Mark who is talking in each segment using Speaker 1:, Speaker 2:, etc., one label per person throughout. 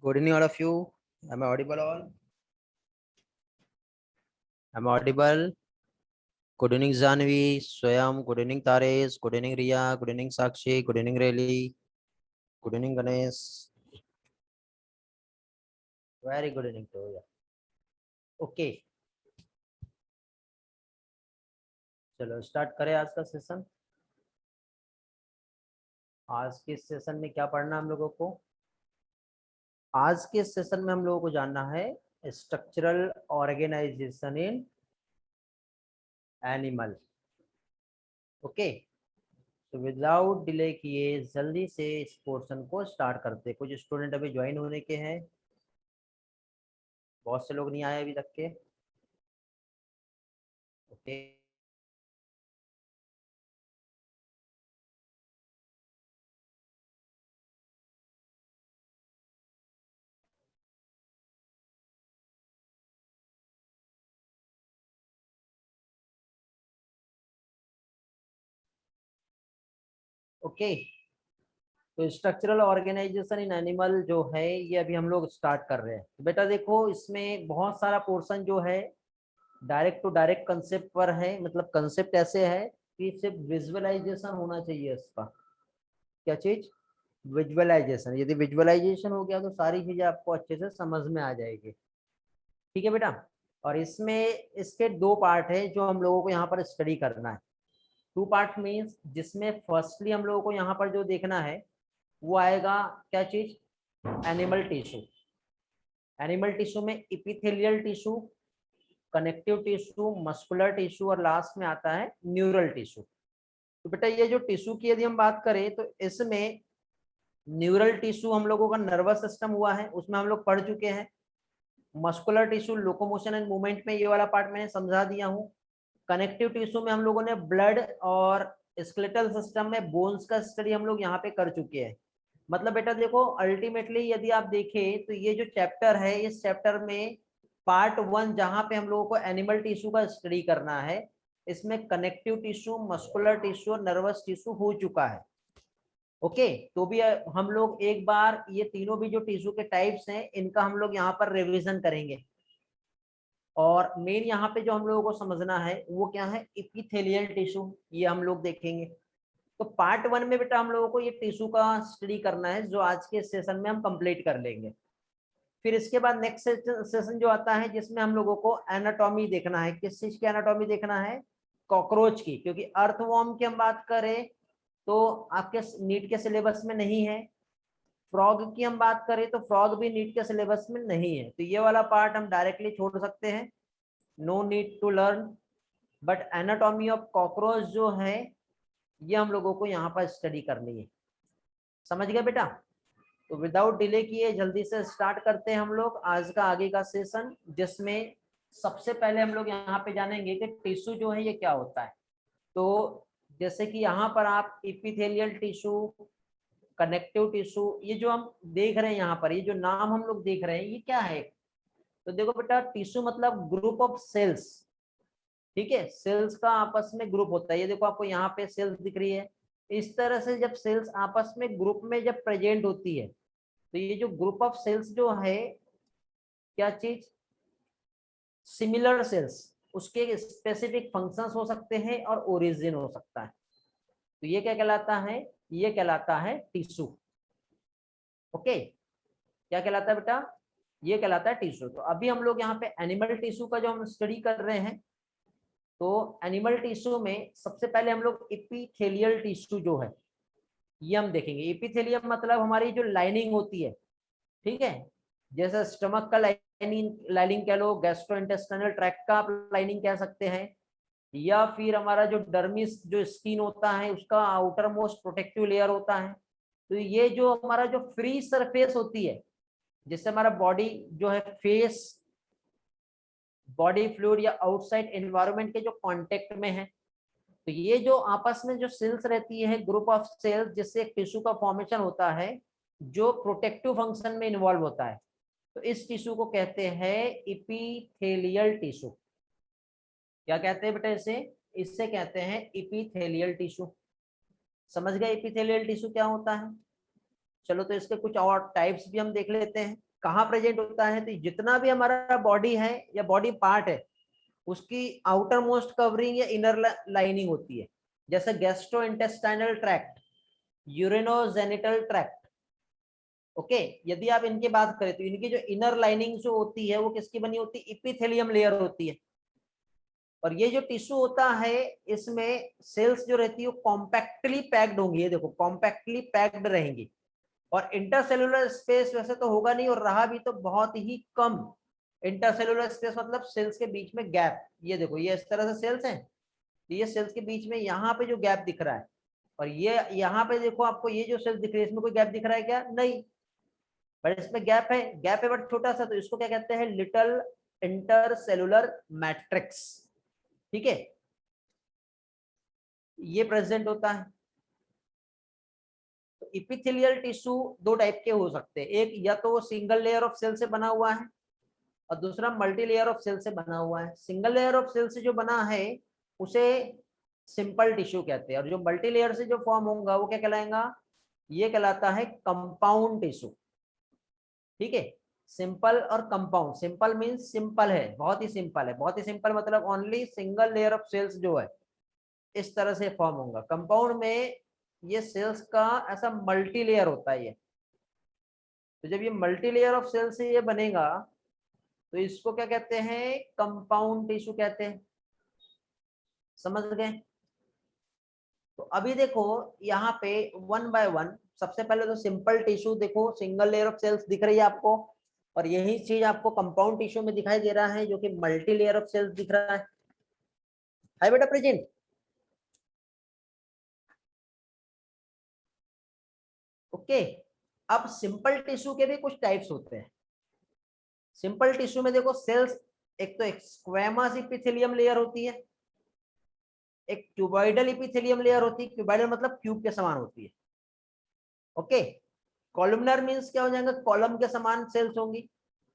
Speaker 1: Good evening, all of you. Am I audible all? Am I audible? Good evening, Zanvi, Swayam. Good evening, Taresh. Good evening, Riya. Good evening, Sakshi. Good evening, Rayli. Good evening, Ganesh. Very good evening to you. Okay, चलो start करें आज का session. आज के session में क्या पढ़ना हम लोगों को? आज के सेशन में हम लोगों को जानना है structural organisation in animal. Okay, तो विदाउट डिले किए जल्दी से इस पोर्शन को स्टार्ट करते। कुछ स्टूडेंट अभी ज्वाइन होने के हैं, बहुत से लोग नहीं आए अभी तक के। ओके, ओके, तो स्ट्रक्चरल ऑर्गेनाइजेशन इन एनिमल जो है ये अभी हम लोग स्टार्ट कर रहे हैं। तो बेटा देखो, इसमें बहुत सारा पोर्शन जो है डायरेक्ट टू डायरेक्ट कंसेप्ट पर है। मतलब कंसेप्ट ऐसे है कि सिर्फ विजुअलाइजेशन होना चाहिए इसका। क्या चीज? विजुअलाइजेशन। यदि विजुअलाइजेशन हो गया तो सारी चीजें आपको अच्छे से समझ में आ जाएगी। ठीक है बेटा, और इसमें इसके दो पार्ट है जो हम लोगों को यहाँ पर स्टडी करना है। टू पार्ट मीन्स जिसमें फर्स्टली हम लोगों को यहाँ पर जो देखना है वो आएगा क्या चीज? Animal tissue. एनिमल टिश्यू में epithelial tissue, connective tissue, muscular tissue और लास्ट में आता है न्यूरल टिश्यू। तो बेटा ये जो टिश्यू की यदि हम बात करें तो इसमें न्यूरल टिश्यू हम लोगों का नर्वस सिस्टम हुआ है, उसमें हम लोग पढ़ चुके हैं। Muscular tissue locomotion and movement में, ये वाला पार्ट मैंने समझा दिया हूँ। कनेक्टिव टिश्यू में हम लोगों ने ब्लड और स्केलेटल सिस्टम में बोन्स का स्टडी हम लोग यहाँ पे कर चुके हैं। मतलब बेटा देखो, अल्टीमेटली यदि आप देखें तो ये जो चैप्टर है, इस चैप्टर में पार्ट 1 जहां पे हम लोगों को एनिमल टिश्यू का स्टडी करना है, इसमें कनेक्टिव टिश्यू, मस्कुलर टिश्यू और नर्वस टिश्यू हो चुका है। ओके, तो भी हम लोग एक बार ये तीनों भी जो टिश्यू के टाइप्स हैं इनका हम लोग यहाँ पर रिवीजन करेंगे। और मेन यहाँ पे जो हम लोगों को समझना है वो क्या है? इपिथेलियल टिश्यू, ये हम लोग देखेंगे। तो पार्ट 1 में बेटा हम लोगों को ये टिश्यू का स्टडी करना है, जो आज के सेशन में हम कंप्लीट कर लेंगे। फिर इसके बाद नेक्स्ट सेशन जो आता है जिसमें हम लोगों को एनाटॉमी देखना है। किस चीज की एनाटॉमी देखना है? कॉकरोच की, क्योंकि अर्थवॉर्म की हम बात करें तो आपके नीट के सिलेबस में नहीं है। फ्रॉग की हम बात करें तो फ्रॉग भी नीट के सिलेबस में नहीं है, तो ये वाला पार्ट हम डायरेक्टली छोड़ सकते हैं, no need to learn. But anatomy of cockroach जो है ये हम लोगों को यहाँ पर स्टडी करनी है। समझ गए बेटा? तो विदाउट डिले किए जल्दी से स्टार्ट करते हैं हम लोग आज का आगे का सेशन, जिसमें सबसे पहले हम लोग यहाँ पे जानेंगे कि टिश्यू जो है ये क्या होता है। तो जैसे कि यहाँ पर आप इपिथेलियल टिश्यू, कनेक्टिव टिश्यू, ये जो हम देख रहे हैं यहाँ पर, ये जो नाम हम लोग देख रहे हैं ये क्या है? तो देखो बेटा, टिश्यू मतलब ग्रुप ऑफ सेल्स। ठीक है, सेल्स का आपस में ग्रुप होता है। ये देखो आपको यहाँ पे सेल्स दिख रही है। इस तरह से जब सेल्स आपस में ग्रुप में जब प्रेजेंट होती है तो ये जो ग्रुप ऑफ सेल्स जो है, क्या चीज? सिमिलर सेल्स, उसके स्पेसिफिक फंक्शंस हो सकते हैं और ओरिजिन हो सकता है। तो ये क्या कहलाता है? ये कहलाता है टिश्यू। ओके, क्या कहलाता है बेटा? ये कहलाता है टिश्यू। तो अभी हम लोग यहाँ पे एनिमल टिश्यू का जो हम स्टडी कर रहे हैं, तो एनिमल टिश्यू में सबसे पहले हम लोग एपिथेलियल टिश्यू जो है ये हम देखेंगे। एपिथेलियम मतलब हमारी जो लाइनिंग होती है, ठीक है, जैसे स्टमक का लाइनिंग कह लो, गैस्ट्रोइंटेस्टाइनल ट्रैक्ट का आप लाइनिंग कह सकते हैं, या फिर हमारा जो डर्मिस जो स्किन होता है उसका आउटर मोस्ट प्रोटेक्टिव लेयर होता है। तो ये जो हमारा जो फ्री सरफेस होती है, जिससे हमारा बॉडी जो है फेस, बॉडी फ्लूइड या आउटसाइड एनवायरनमेंट के जो कांटेक्ट में है, तो ये जो आपस में जो सेल्स रहती है, ग्रुप ऑफ सेल्स, जिससे एक टिश्यू का फॉर्मेशन होता है जो प्रोटेक्टिव फंक्शन में इन्वॉल्व होता है, तो इस टिश्यू को कहते हैं इपिथेलियल टिश्यू। क्या कहते हैं बेटा इसे? इससे कहते हैं इपिथेलियल टिश्यू। समझ गए इपिथेलियल टिश्यू क्या होता है? चलो, तो इसके कुछ और टाइप्स भी हम देख लेते हैं। कहाँ प्रेजेंट होता है? तो जितना भी हमारा बॉडी है या बॉडी पार्ट है उसकी आउटर मोस्ट कवरिंग या इनर लाइनिंग होती है, जैसे gastro intestinal tract, urinogenital tract. Okay, यदि आप इनकी बात करें तो इनकी जो इनर लाइनिंग जो होती है वो किसकी बनी होती है? इपिथेलियम लेयर होती है। और ये जो टिश्यू होता है इसमें सेल्स जो रहती है वो कॉम्पैक्टली पैक्ड होंगी, ये देखो कॉम्पैक्टली पैक्ड रहेंगी। और इंटरसेलुलर स्पेस वैसे तो होगा नहीं, और रहा भी तो बहुत ही कम। इंटरसेलुलर स्पेस मतलब सेल्स के बीच में गैप, ये देखो ये इस तरह से सेल्स हैं, ये सेल्स के बीच में यहाँ पे जो गैप दिख रहा है, और ये यहाँ पे देखो आपको ये जो सेल्स दिख रही है इसमें कोई गैप दिख रहा है क्या? नहीं, बट इसमें गैप है बट छोटा सा, तो इसको क्या कहते हैं? Little intercellular matrix. ठीक है, ये प्रेजेंट होता है। तो इपिथेलियल टिश्यू दो टाइप के हो सकते हैं, एक या तो वो सिंगल लेयर ऑफ सेल से बना हुआ है और दूसरा मल्टी लेयर ऑफ सेल से बना हुआ है। सिंगल लेयर ऑफ सेल से जो बना है उसे सिंपल टिश्यू कहते हैं, और जो मल्टी लेयर से जो फॉर्म होगा वो क्या कहलाएगा? ये कहलाता है कंपाउंड टिश्यू। ठीक है, सिंपल और कंपाउंड। सिंपल मींस सिंपल है, बहुत ही सिंपल है, बहुत ही सिंपल मतलब only single layer of cells जो है इस तरह से फॉर्म होगा। कंपाउंड में ये सेल्स का ऐसा मल्टी लेयर होता है ये। तो जब ये मल्टी लेयर ऑफ सेल से ये बनेगा तो इसको क्या कहते हैं? कंपाउंड टिश्यू कहते हैं। समझ गए? तो अभी देखो यहाँ पे वन बाय वन, सबसे पहले तो सिंपल टिश्यू देखो, सिंगल लेयर ऑफ सेल्स दिख रही है आपको, और यही चीज आपको कंपाउंड टिश्यू में दिखाई दे रहा है जो कि मल्टी लेयर ऑफ सेल्स दिख रहा है बेटा प्रेजेंट? ओके, अब सिंपल टिश्यू के भी कुछ टाइप्स होते हैं। सिंपल टिश्यू में देखो सेल्स, एक तो एक स्क्वेमस इपिथेलियम लेयर होती है, एक क्यूबॉइडल इपिथेलियम लेयर होती है। क्यूबॉइडल मतलब क्यूब के समान होती है। ओके, कॉलमनर मींस क्या हो जाएगा? कॉलम के समान सेल्स होंगी।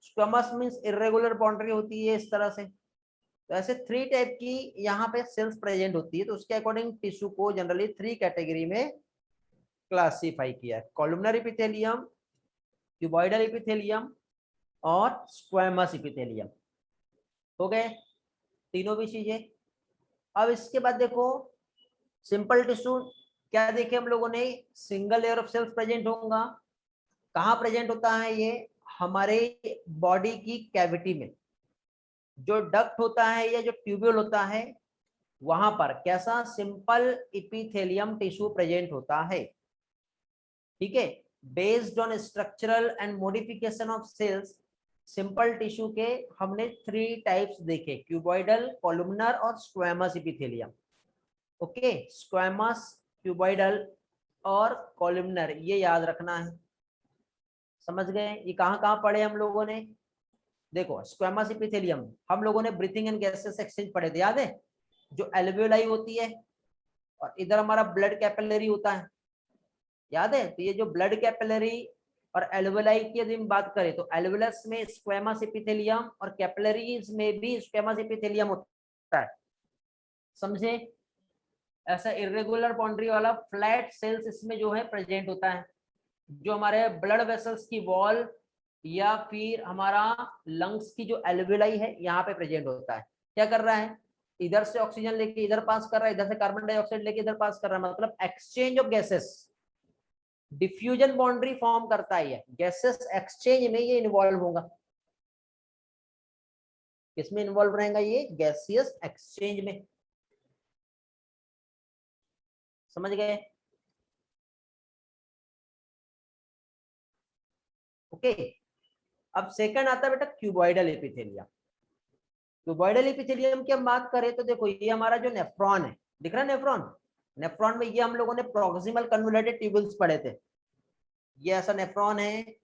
Speaker 1: स्क्वेमस मींस इरेगुलर बाउंड्री होती है इस तरह से। तो ऐसे थ्री टाइप की यहाँ पे सेल्स प्रेजेंट होती है, तो उसके अकॉर्डिंग टिश्यू को जनरली थ्री कैटेगरी में क्लासिफाई किया है: कॉलमनर इपिथेलियम, क्यूबॉइडल इपिथेलियम और स्क्वेमस इपिथेलियम। हो गए तीनों भी चीजें। अब इसके बाद देखो सिंपल टिश्यू क्या देखे हम लोगों ने? Single layer of cells present होगा। कहाँ प्रेजेंट होता है ये? हमारे बॉडी की कैविटी में जो डक्ट होता है या जो ट्यूब्यूल होता है वहां पर कैसा? सिंपल इपिथेलियम टिश्यू प्रेजेंट होता है। ठीक है, based on structural and modification of cells, simple tissue के हमने थ्री टाइप्स देखे: क्यूबॉइडल, कॉलमनर और squamous epithelium. Okay, squamous, cuboidal और कॉलमनर, ये याद रखना है। समझ गए? ये कहाँ कहाँ पढ़े हम लोगों ने? देखो स्क्वेमस इपिथेलियम हम लोगों ने ब्रीथिंग एंड गैसेस एक्सचेंज पढ़े थे, याद है? जो एल्वियोलाई होती है और इधर हमारा ब्लड कैपिलरी होता है, याद है? तो ये जो ब्लड कैपिलरी और एल्वियोलाई की यदि हम बात करें तो एल्वियोलस में स्क्वेमस इपिथेलियम और कैपिलरीज में भी स्क्वेमस इपिथेलियम होता है। समझे? ऐसा इरेगुलर बाउंड्री वाला फ्लैट सेल्स इसमें जो है प्रेजेंट होता है, जो हमारे ब्लड वेसल्स की वॉल या फिर हमारा लंग्स की जो एल्वियोलाई है यहाँ पे प्रेजेंट होता है। क्या कर रहा है? इधर से ऑक्सीजन लेके इधर पास कर रहा है, इधर से कार्बन डाइऑक्साइड लेके इधर पास कर रहा है, मतलब exchange of gases. Diffusion boundary form करता है, गैसेस एक्सचेंज में ये इन्वॉल्व होगा। किसमें इन्वॉल्व रहेगा ये? गैसियस एक्सचेंज में। समझ गए? ओके, अब सेकंड आता है बेटा क्यूबॉइडल एपिथेलियम। क्यूबॉइडल एपिथेलियम की हम बात करें तो देखो ये हमारा जो नेफ्रॉन है, दिख रहा है नेफ्रॉन? नेफ्रॉन में ये हम लोगों ने प्रॉक्सिमल कन्वोल्यूटेड ट्यूबुल्स पढ़े थे। ये ऐसा नेफ्रॉन है,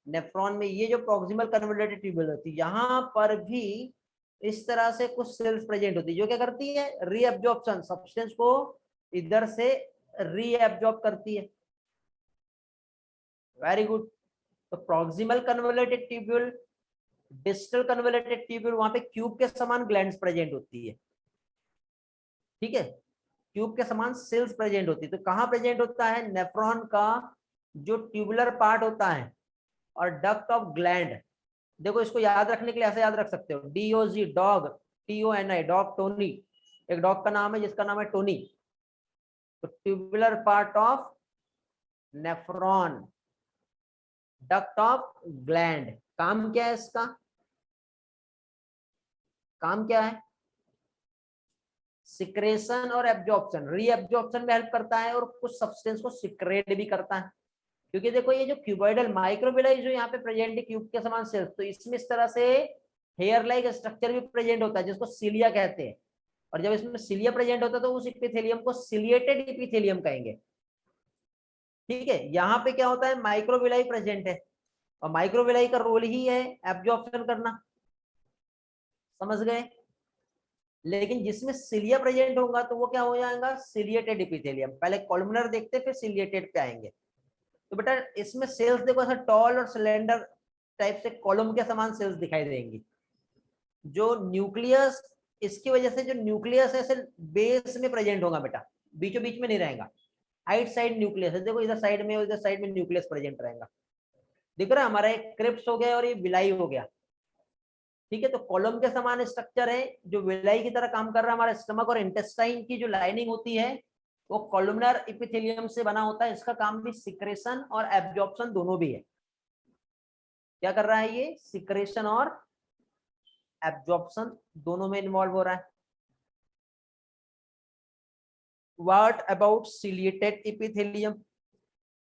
Speaker 1: नेफ्रॉन में ये जो प्रॉक्सिमल कन्वोल्यूटेड ट्यूबुल होती है यहाँ पर भी इस तरह से कुछ सेल्स प्रेजेंट होती है जो क्या करती है? रीअब्जॉर्प्शन, सब्सटेंस को इधर से रीअब्जॉर्ब करती है। Very good. तो proximal convoluted tubule, distal convoluted tubule, वहां पे क्यूब के समान ग्लैंड्स प्रेजेंट होती है। ठीक है, क्यूब के समान सेल्स प्रेजेंट होती है। तो कहाँ प्रेजेंट होता है? नेफ्रॉन का जो ट्यूबुलर पार्ट होता है और डक्ट ऑफ ग्लैंड। देखो इसको याद रखने के लिए ऐसे याद रख सकते हो, DOG dog, TONI dog, Tony, एक डॉग का नाम है जिसका नाम है टोनी। तो tubular part of nephron, duct of gland. काम क्या है इसका, काम क्या है, सिक्रेशन और एब्जॉर्प्शन, रीएब्जॉर्प्शन में हेल्प करता है और कुछ सब्सटेंस को सिक्रेट भी करता है। क्योंकि देखो ये जो क्यूबॉइडल माइक्रोविलाई जो यहाँ पे प्रेजेंट है क्यूब के समान सेल्स, तो इसमें इस तरह से हेयर लाइक स्ट्रक्चर भी प्रेजेंट होता है जिसको सिलिया कहते हैं। और जब इसमें सिलिया प्रेजेंट होता है तो उस इपिथेलियम को सिलिएटेड इपिथेलियम कहेंगे। ठीक है, यहाँ पे क्या होता है, माइक्रोविलाई प्रेजेंट है और माइक्रोविलाई का रोल ही है एब्जॉर्प्शन करना, समझ गए। लेकिन जिसमें सिलिया प्रेजेंट होगा तो वो क्या हो जाएगा, सिलिएटेड इपिथेलियम। पहले कॉलमनर देखते फिर सिलिएटेड पे आएंगे। तो बेटा इसमें सेल्स देखो ऐसा टॉल और सिलेंडर टाइप से कॉलम के समान सेल्स दिखाई देंगी। जो न्यूक्लियस, इसकी वजह से जो न्यूक्लियस है बेस में प्रेजेंट होगा बेटा, बीचों बीच में नहीं रहेगा, आइट साइड न्यूक्लियस है। देखो इधर साइड में उधर साइड में न्यूक्लियस प्रेजेंट रहेगा। दिख रहा है, हमारा एक क्रिप्स हो गया और ये विलाई हो गया। ठीक है, तो कॉलम के समान स्ट्रक्चर है जो विलाई की तरह काम कर रहा है। हमारा स्टमक और इंटेस्टाइन की जो लाइनिंग होती है वो कॉलमनर इपिथेलियम से बना होता है। इसका काम भी सिक्रेशन और एब्जॉर्प्शन दोनों भी है। क्या कर रहा है ये, सिक्रेशन और एब्जॉर्प्शन दोनों में इन्वॉल्व हो रहा है। व्हाट अबाउट सिलिएटेड इपिथेलियम,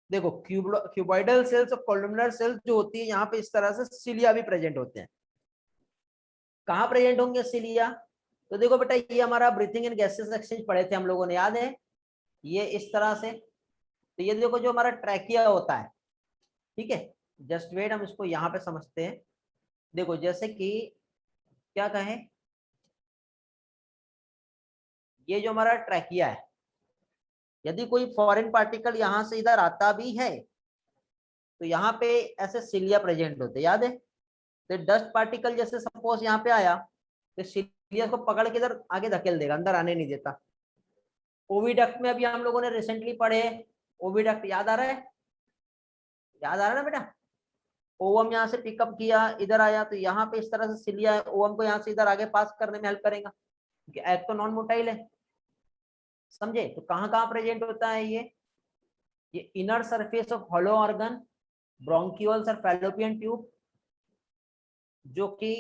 Speaker 1: देखो क्यूबॉइडल सेल्स और कॉलमनर सेल्स जो होती है यहाँ पे इस तरह से सिलिया भी प्रेजेंट होते हैं। कहाँ प्रेजेंट होंगे सिलिया, तो देखो बेटा ये हमारा ब्रीथिंग एंड गैसेस एक्सचेंज पढ़े थे हम लोगों ने, याद है, ये इस तरह से। तो ये देखो जो हमारा ट्रैकिया होता है, ठीक है, जस्ट वेट, हम इसको यहाँ पे समझते हैं। देखो जैसे कि क्या कहें, ये जो हमारा ट्रैकिया है, यदि कोई फॉरेन पार्टिकल यहाँ से इधर आता भी है तो यहाँ पे ऐसे सिलिया प्रेजेंट होते, याद है। तो डस्ट पार्टिकल जैसे सपोज यहाँ पे आया तो सिलिया को पकड़ के इधर आगे धकेल देगा, अंदर आने नहीं देता। ओविडक्ट में अभी हम लोगों ने रिसेंटली पढ़े, ओविडक्ट याद आ रहा है, याद आ रहा है ना बेटा। ओवम यहाँ से पिकअप किया, इधर आया, तो यहाँ पे इस तरह से सिलिया है, ओवम को यहाँ से इधर आगे पास करने में हेल्प करेगा क्योंकि एग तो नॉन मोटाइल है, समझे। तो कहाँ कहाँ प्रेजेंट होता है ये inner surface of hollow organ, bronchioles और फैलोपियन ट्यूब, जो कि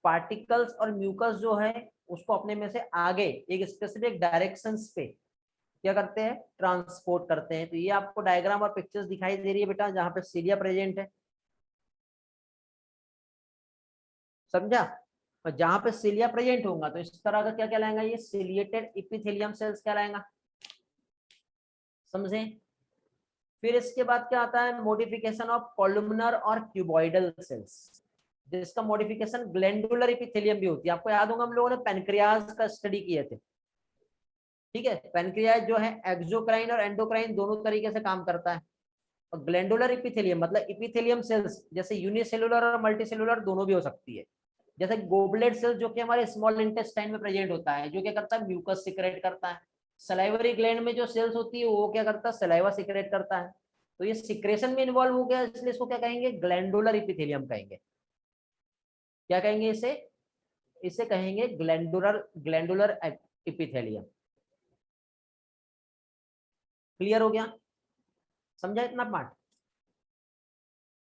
Speaker 1: पार्टिकल्स और म्यूकस जो है उसको अपने में से आगे एक स्पेसिफिक डायरेक्शंस पे क्या करते हैं, ट्रांसपोर्ट करते हैं। तो ये आपको डायग्राम और पिक्चर्स दिखाई दे रही है बेटा, जहाँ पे सिलिया प्रेजेंट है, समझा। और जहाँ पे सिलिया प्रेजेंट होगा तो इस तरह का क्या कहलाएगा, ये सिलिएटेड इपिथेलियम सेल्स कहलाएगा, समझे। फिर इसके बाद क्या आता है, मॉडिफिकेशन ऑफ कॉलमनर और क्यूबॉइडल सेल्स, जिसका मॉडिफिकेशन ग्लैंडुलर इपिथेलियम भी होती है। आपको याद होगा हम लोगों ने पेनक्रियाज का स्टडी किए थे, ठीक है। पेनक्रियाज जो है एक्सोक्राइन और एंडोक्राइन दोनों तरीके से काम करता है। और ग्लैंडुलर इपिथेलियम मतलब इपिथेलियम सेल्स जैसे यूनिसेलुलर और मल्टीसेलुलर दोनों भी हो सकती है। जैसे गोबलेट सेल्स जो कि हमारे स्मॉल इंटेस्टाइन में प्रेजेंट होता है, जो क्या करता है, म्यूकस सिक्रेट करता है। सलाइवरी ग्लैंड में जो सेल्स होती है वो क्या करता है, सलाइवा सिक्रेट करता है। तो ये सिक्रेशन में इन्वॉल्व हो गया, इसलिए इसको क्या कहेंगे, ग्लैंडुलर इपिथेलियम कहेंगे। क्या कहेंगे इसे, इसे कहेंगे ग्लैंडुलर, ग्लैंडुलर इपिथेलियम। क्लियर हो गया, समझा इतना पार्ट,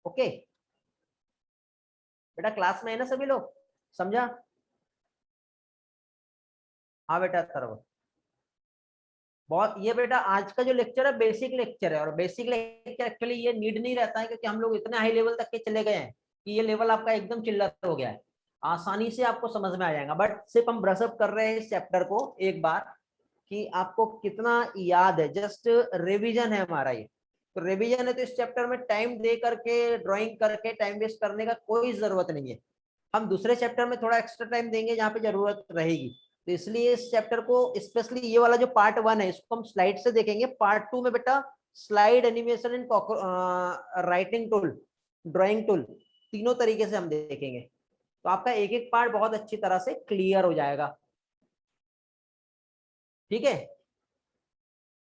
Speaker 1: ओके। बेटा क्लास में है ना सभी लोग, समझा। हाँ बेटा सर्व, बहुत, ये बेटा आज का जो लेक्चर है बेसिक लेक्चर है, और बेसिक लेक्चर एक्चुअली ये नीड नहीं रहता है क्योंकि हम लोग इतने हाई लेवल तक के चले गए हैं कि ये लेवल आपका एकदम चिल्लर हो गया है, आसानी से आपको समझ में आ जाएगा। बट सिर्फ हम ब्रशअप कर रहे हैं इस चैप्टर को एक बार कि आपको कितना याद है, जस्ट रिविजन है हमारा ये। तो रिविजन है तो इस चैप्टर में टाइम दे करके ड्राइंग करके टाइम वेस्ट करने का कोई जरूरत नहीं है। हम दूसरे चैप्टर में थोड़ा एक्स्ट्रा टाइम देंगे जहाँ पे जरूरत रहेगी। तो इसलिए इस चैप्टर को स्पेशली ये वाला जो पार्ट 1 है इसको हम स्लाइड से देखेंगे। पार्ट 2 में बेटा slide, animation and writing tool, drawing tool, तीनों तरीके से हम देखेंगे। तो आपका एक एक पार्ट बहुत अच्छी तरह से क्लियर हो जाएगा, ठीक है,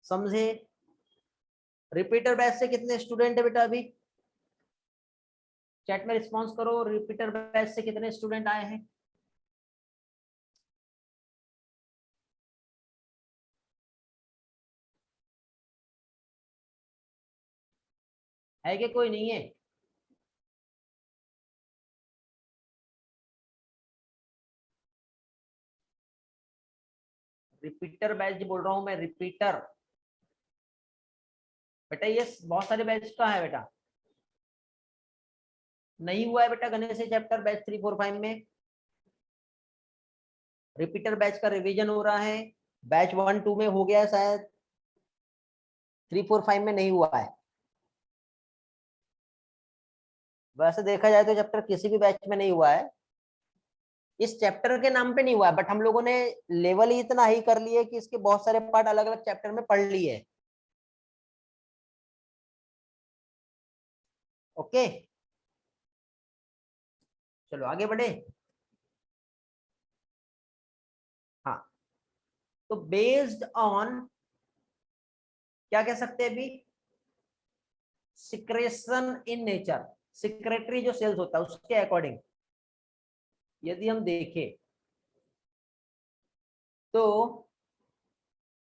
Speaker 1: समझे। रिपीटर बैच से कितने स्टूडेंट है बेटा अभी, चैट में रिस्पॉन्स करो, रिपीटर बैच से कितने स्टूडेंट आए हैं? है कि कोई नहीं है? रिपीटर बैच बोल रहा हूं मैं, रिपीटर। बेटा ये बहुत सारे बैच का है बेटा, नहीं हुआ है बेटा गणेश चैप्टर बैच 3-4-5 में। रिपीटर बैच का रिवीजन हो रहा है, बैच 1-2 में हो गया है शायद, 3-4-5 में नहीं हुआ है। वैसे देखा जाए तो चैप्टर किसी भी बैच में नहीं हुआ है, इस चैप्टर के नाम पे नहीं हुआ है, बट हम लोगों ने लेवल ही इतना ही कर लिए कि इसके बहुत सारे पार्ट अलग अलग चैप्टर में पढ़ लिए। ओके, चलो आगे बढ़े। हाँ, तो बेस्ड ऑन क्या कह सकते हैं अभी, सिक्रेशन इन नेचर, सिक्रेटरी जो सेल्स होता है उसके अकॉर्डिंग यदि हम देखें तो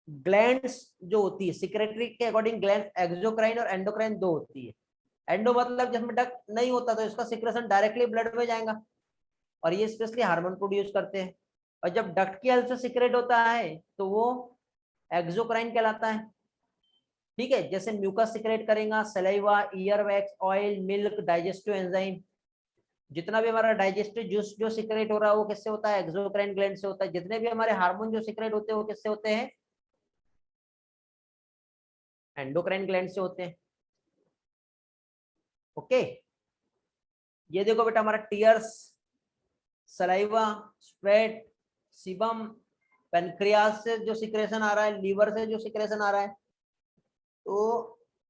Speaker 1: ग्लैंड्स जो होती है सिक्रेटरी के अकॉर्डिंग, ग्लैंड एक्सोक्राइन और एंडोक्राइन दो होती है। एंडो मतलब जिसमें डक्ट नहीं होता तो इसका सिक्रेशन डायरेक्टली ब्लड में जाएगा और ये स्पेशली हार्मोन प्रोड्यूस करते हैं। और जब डक्ट की हेल्प से सिक्रेट होता है तो वो एक्सोक्राइन कहलाता है। ठीक है, जैसे म्यूकस सिक्रेट करेगा, saliva, ear wax, oil, milk, digestive enzyme, जितना भी हमारा डाइजेस्टिव जूस जो सिक्रेट हो रहा है वो किससे होता है, एक्सोक्राइन ग्लैंड से होता है। जितने भी हमारे हार्मोन जो सिक्रेट होते हैं वो किससे होते हैं, एंडोक्राइन ग्लैंड से होते हैं। ओके, ये देखो बेटा हमारा tears, saliva, sweat, sebum, pancreas से जो सिक्रेशन आ रहा है, लीवर से जो सिक्रेशन आ रहा है, तो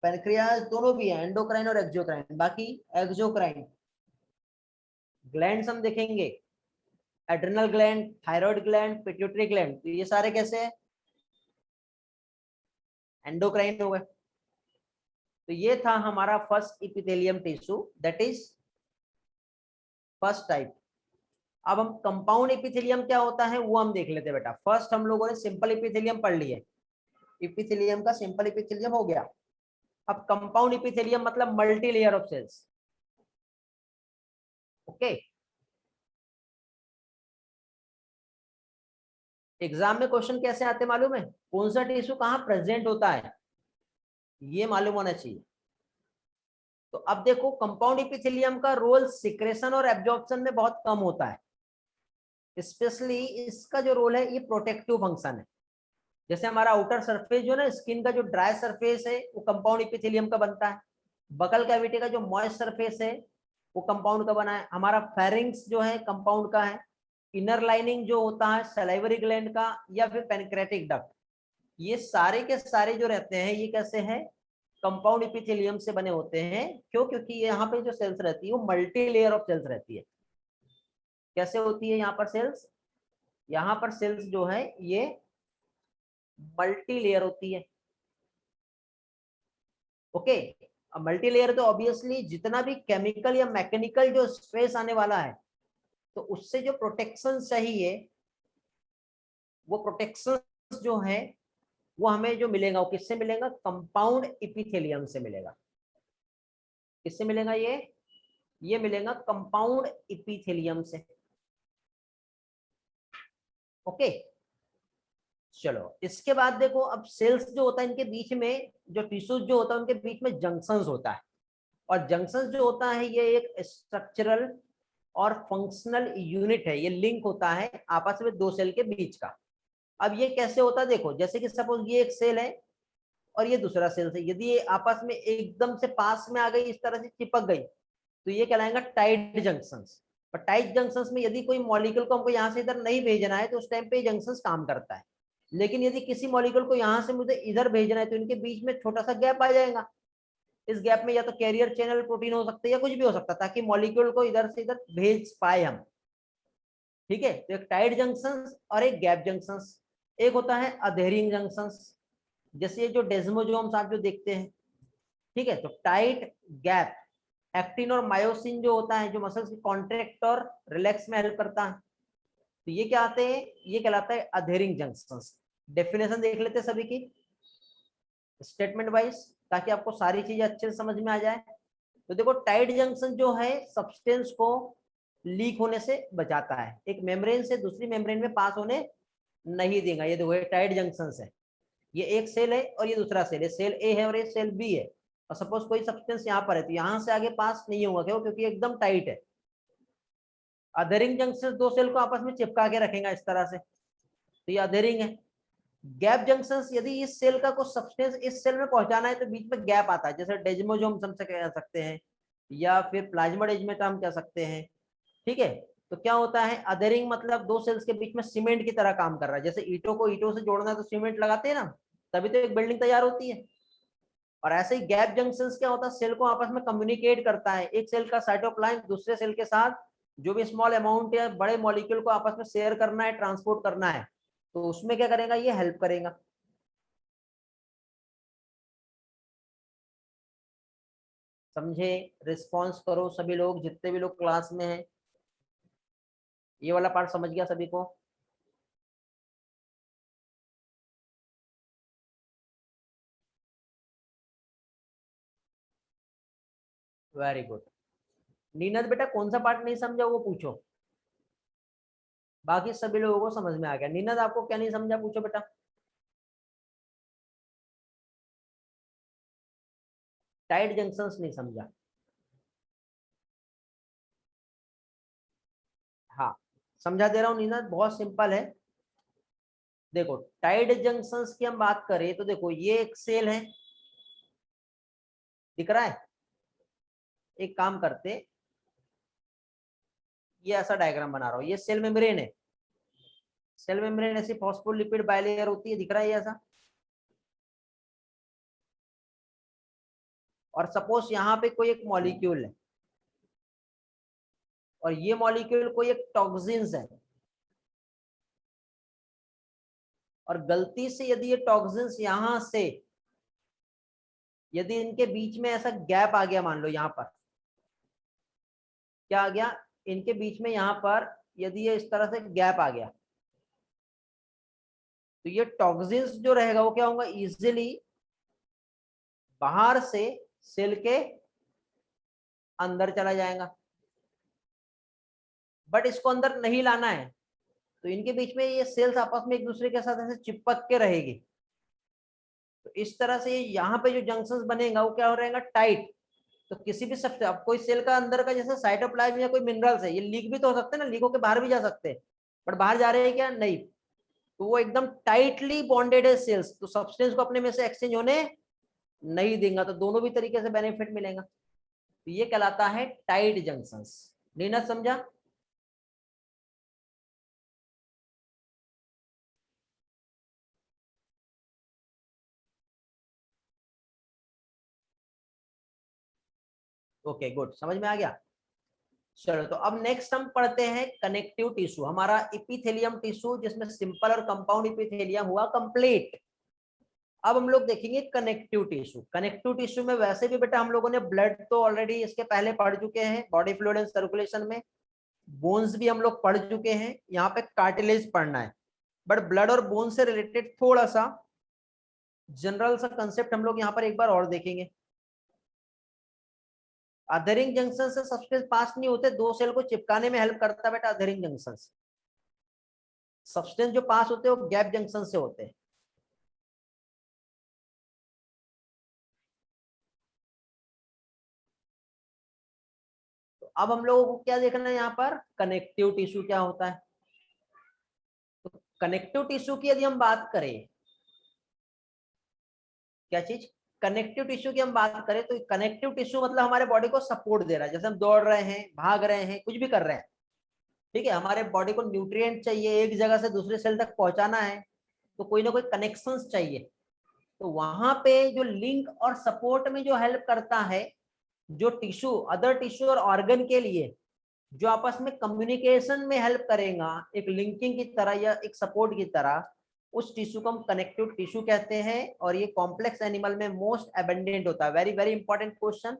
Speaker 1: पेनक्रियास दोनों भी है, एंडोक्राइन और एक्सोक्राइन। बाकी एक्सोक्राइन ग्लैंड्स हम देखेंगे, adrenal gland, thyroid gland, pituitary gland, तो ये सारे कैसे हैं, एंडोक्राइन हो गए। तो ये था हमारा first epithelium tissue, that is first type. अब हम कंपाउंड इपिथेलियम क्या होता है वो हम देख लेते हैं बेटा। फर्स्ट हम लोगों ने सिंपल इपिथेलियम पढ़ लिए, इपिथेलियम का सिंपल इपिथेलियम हो गया। अब कंपाउंड इपिथेलियम मतलब multi layer of cells. Okay, exam में क्वेश्चन कैसे आते मालूम है, कौन सा टिश्यू कहाँ प्रेजेंट होता है ये मालूम होना चाहिए। तो अब देखो कंपाउंड इपिथेलियम का रोल सिक्रेशन और एब्जॉर्प्शन में बहुत कम होता है, स्पेशली इसका जो रोल है ये प्रोटेक्टिव फंक्शन है। जैसे हमारा आउटर सरफेस जो ना स्किन का जो ड्राई सरफेस है वो कंपाउंड इपिथेलियम का बनता है, बकल कैविटी का जो मॉइस्ट सरफेस है वो कंपाउंड का बना है, हमारा फेरिंग्स जो है कंपाउंड का है, इनर लाइनिंग जो होता है सलाइवरी ग्लैंड का या फिर पेनक्रेटिक डक्ट, ये सारे के सारे जो रहते हैं ये कैसे हैं, कंपाउंड इपिथेलियम से बने होते हैं। क्यों, क्योंकि यहाँ पे जो सेल्स रहती है वो मल्टी लेयर ऑफ सेल्स रहती है। कैसे होती है यहाँ पर सेल्स, यहाँ पर सेल्स जो है ये मल्टी लेयर होती है। ओके, अब मल्टी लेयर तो ऑब्वियसली जितना भी केमिकल या मैकेनिकल जो स्ट्रेस आने वाला है तो उससे जो प्रोटेक्शन चाहिए वो प्रोटेक्शन जो है वो हमें जो मिलेगा वो किससे मिलेगा, कंपाउंड इपिथेलियम से मिलेगा। किससे मिलेगा ये मिलेगा कंपाउंड इपिथेलियम से। ओके, चलो इसके बाद देखो अब सेल्स जो होता है इनके बीच में जो टिश्यूज जो होता है उनके बीच में जंक्शंस होता है, और जंक्शन जो होता है ये एक स्ट्रक्चरल और फंक्शनल यूनिट है, ये लिंक होता है आपस में दो सेल के बीच का। अब ये कैसे होता है देखो, जैसे कि सपोज ये एक सेल है और ये दूसरा सेल है, यदि ये आपस में एकदम से पास में आ गई, इस तरह से चिपक गई तो ये कहलाएगा टाइट जंक्शंस। और टाइट जंक्शंस में यदि कोई मॉलिक्यूल को हमको यहाँ से इधर नहीं भेजना है तो उस टाइम पे जंक्शंस काम करता है, लेकिन यदि किसी मॉलिक्यूल को यहाँ से मुझे इधर भेजना है तो इनके बीच में छोटा सा गैप आ जाएगा। इस गैप में या तो कैरियर चैनल प्रोटीन हो सकता है या कुछ भी हो सकता है ताकि मॉलिक्यूल को इधर से इधर भेज पाए हम। ठीक है, तो एक टाइट जंक्शंस और एक गैप जंक्शंस, एक होता है अधेरिंग जंक्शंस, जैसे ये जो डेस्मोजोम्स आप जो देखते हैं। ठीक है, तो टाइट गैप एक्टिन और मायोसिन जो होता है, जो मसल्स की कॉन्ट्रैक्ट और रिलैक्स में हेल्प करता है, तो ये क्या आते हैं, ये कहलाता है अधेरिंग जंक्शंस। डेफिनेशन देख लेते हैं सभी की स्टेटमेंट वाइज, ताकि आपको सारी चीजें अच्छे से समझ में आ जाए। तो देखो, टाइट जंक्शन जो है सब्सटेंस को लीक होने से बचाता है, एक मेम्ब्रेन से दूसरी मेम्ब्रेन में पास होने नहीं देगा। ये देखो, ये टाइट जंक्शन है, ये एक सेल है और ये दूसरा सेल है, सेल ए है और ये सेल बी है। और सपोज कोई सब्सटेंस यहाँ पर है, तो यहाँ से आगे पास नहीं होगा, क्यों? क्योंकि एकदम टाइट है। अधेरिंग जंक्शन दो सेल को आपस में चिपका के रखेगा इस तरह से, तो ये अधेरिंग है। गैप जंक्शंस, यदि इस सेल का कुछ सब्सटेंस इस सेल में पहुंचाना है तो बीच में गैप आता है, जैसे डेजमोजोम हम कह सकते हैं, या फिर प्लाज्माडेजमेटा हम कह सकते हैं। ठीक है, तो क्या होता है, अधेरिंग मतलब दो सेल्स के बीच में सीमेंट की तरह काम कर रहा है। जैसे ईंटों को ईंटों से जोड़ना है तो सीमेंट लगाते हैं ना, तभी तो एक बिल्डिंग तैयार होती है। और ऐसे ही गैप जंक्शंस क्या होता है, सेल को आपस में कम्युनिकेट करता है, एक सेल का साइटोप्लाज्म दूसरे सेल के साथ जो भी स्मॉल अमाउंट या बड़े मॉलिक्यूल को आपस में शेयर करना है, ट्रांसपोर्ट करना है, तो उसमें क्या करेगा, ये हेल्प करेगा। समझे? रिस्पॉन्स करो सभी लोग, जितने भी लोग क्लास में हैं। ये वाला पार्ट समझ गया सभी को? Very good. नीनद बेटा, कौन सा पार्ट नहीं समझा वो पूछो, बाकी सभी लोगों को समझ में आ गया। नीनद, आपको क्या नहीं समझा, पूछो बेटा। टाइट जंक्शंस नहीं समझा? हाँ, समझा दे रहा हूँ नीनद, बहुत सिंपल है। देखो, टाइट जंक्शंस की हम बात करें तो देखो, ये एक सेल है, दिख रहा है? एक काम करते, ये ऐसा डायग्राम बना रहा हूँ, ये सेल मेम्ब्रेन है। सेल मेम्ब्रेन ऐसी फॉस्फोलिपिड बाइलेयर होती है, दिख रहा है ये ऐसा। और सपोज यहाँ पे कोई एक मॉलिक्यूल है, और ये मॉलिक्यूल कोई एक टॉक्सिन्स है, और गलती से यदि ये टॉक्सिन्स यहां से, यदि इनके बीच में ऐसा गैप आ गया, मान लो यहाँ पर क्या आ गया, इनके बीच में यहाँ पर यदि ये इस तरह से गैप आ गया, तो ये टॉक्सिन्स जो रहेगा वो क्या होगा, इजिली बाहर से सेल के अंदर चला जाएगा। बट इसको अंदर नहीं लाना है, तो इनके बीच में ये सेल्स आपस में एक दूसरे के साथ ऐसे चिपक के रहेगी। तो इस तरह से यहाँ पे जो जंक्शंस बनेगा वो क्या हो रहेगा, टाइट। तो किसी भी सबसे, अब कोई सेल का अंदर का जैसे साइटोप्लाज्म या कोई मिनरल्स है, ये लीक भी तो हो सकते हैं ना, लीक होकर बाहर भी जा सकते हैं, बट बाहर जा रहे हैं क्या, नहीं। तो वो एकदम टाइटली बॉन्डेड है सेल्स, तो सब्सटेंस को अपने में से एक्सचेंज होने नहीं देगा, तो दोनों भी तरीके से बेनिफिट मिलेगा। तो ये कहलाता है टाइट जंक्शंस। नीना, समझा? ओके, गुड, समझ में आ गया। चलो, तो अब नेक्स्ट हम पढ़ते हैं कनेक्टिव टिश्यू, हमारा इपिथेलियम टिश्यू, जिसमें सिंपल और कंपाउंड इपिथेलियम हुआ कंप्लीट। अब हम लोग देखेंगे कनेक्टिव टिश्यू। कनेक्टिव टिश्यू में वैसे भी बेटा हम लोगों ने ब्लड तो ऑलरेडी इसके पहले पढ़ चुके हैं, बॉडी फ्लूइड एंड सर्कुलेशन में। बोन्स भी हम लोग पढ़ चुके हैं, यहाँ पे कार्टिलेज पढ़ना है। बट ब्लड और बोन से रिलेटेड थोड़ा सा जनरल सा कंसेप्ट हम लोग यहाँ पर एक बार और देखेंगे। अधरिंग जंक्शन से सब्सटेंस पास नहीं होते, दो सेल को चिपकाने में हेल्प करता है बेटा अधरिंग जंक्शन। सब्सटेंस जो पास होते हैं वो गैप जंक्शन से होते हैं। तो अब हम लोगों को क्या देखना है यहाँ पर, कनेक्टिव टिश्यू क्या होता है। तो कनेक्टिव टिश्यू की यदि हम बात करें, क्या चीज, कनेक्टिव टिश्यू की हम बात करें, तो कनेक्टिव टिश्यू मतलब हमारे बॉडी को सपोर्ट दे रहा है, जैसे हम दौड़ रहे हैं, भाग रहे हैं, कुछ भी कर रहे हैं, ठीक है, हमारे बॉडी को न्यूट्रिएंट चाहिए, एक जगह से दूसरे सेल तक पहुंचाना है, तो कोई ना कोई कनेक्शंस चाहिए। तो वहां पे जो लिंक और सपोर्ट में जो हेल्प करता है, जो टिश्यू अदर टिश्यू और ऑर्गन के लिए जो आपस में कम्युनिकेशन में हेल्प करेगा, एक लिंकिंग की तरह या एक सपोर्ट की तरह, उस टिश्यू को हम कनेक्टिव टिश्यू कहते हैं। और ये कॉम्प्लेक्स एनिमल में मोस्ट एबंडेंट होता है। Very very important question,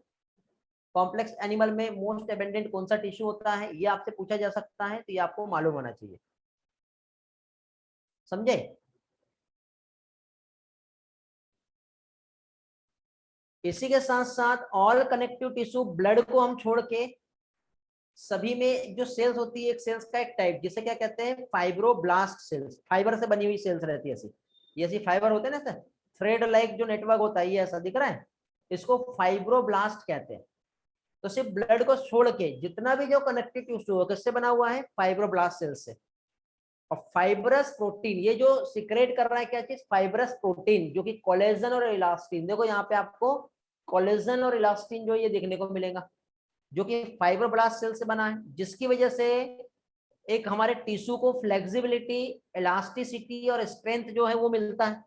Speaker 1: complex animal में मोस्ट एबेंडेंट कौन सा टिश्यू होता है, ये आपसे पूछा जा सकता है, तो ये आपको मालूम होना चाहिए। समझे? इसी के साथ साथ ऑल कनेक्टिव टिश्यू, ब्लड को हम छोड़ के सभी में जो सेल्स होती है, एक सेल्स का एक टाइप जिसे क्या कहते हैं, फाइब्रोब्लास्ट सेल्स, फाइबर से बनी हुई सेल्स रहती है ऐसी, ये ऐसी फाइबर होते हैं ना सर, थ्रेड लाइक जो नेटवर्क होता है, ये ऐसा दिख रहा है, इसको फाइब्रोब्लास्ट कहते हैं। तो सिर्फ ब्लड को छोड़ के जितना भी जो कनेक्टिव टिश्यू है किससे बना हुआ है, फाइब्रोब्लास्ट सेल से। और फाइब्रस प्रोटीन, ये जो सिक्रेट कर रहा है क्या चीज, फाइब्रस प्रोटीन, जो कि कोलेजन और इलास्टिन, देखो यहाँ पे आपको कोलेजन और इलास्टिन जो ये देखने को मिलेगा, जो कि फाइब्रोब्लास्ट सेल से बना है, जिसकी वजह से एक हमारे टिश्यू को फ्लेक्सिबिलिटी, इलास्टिसिटी और स्ट्रेंथ जो है वो मिलता है।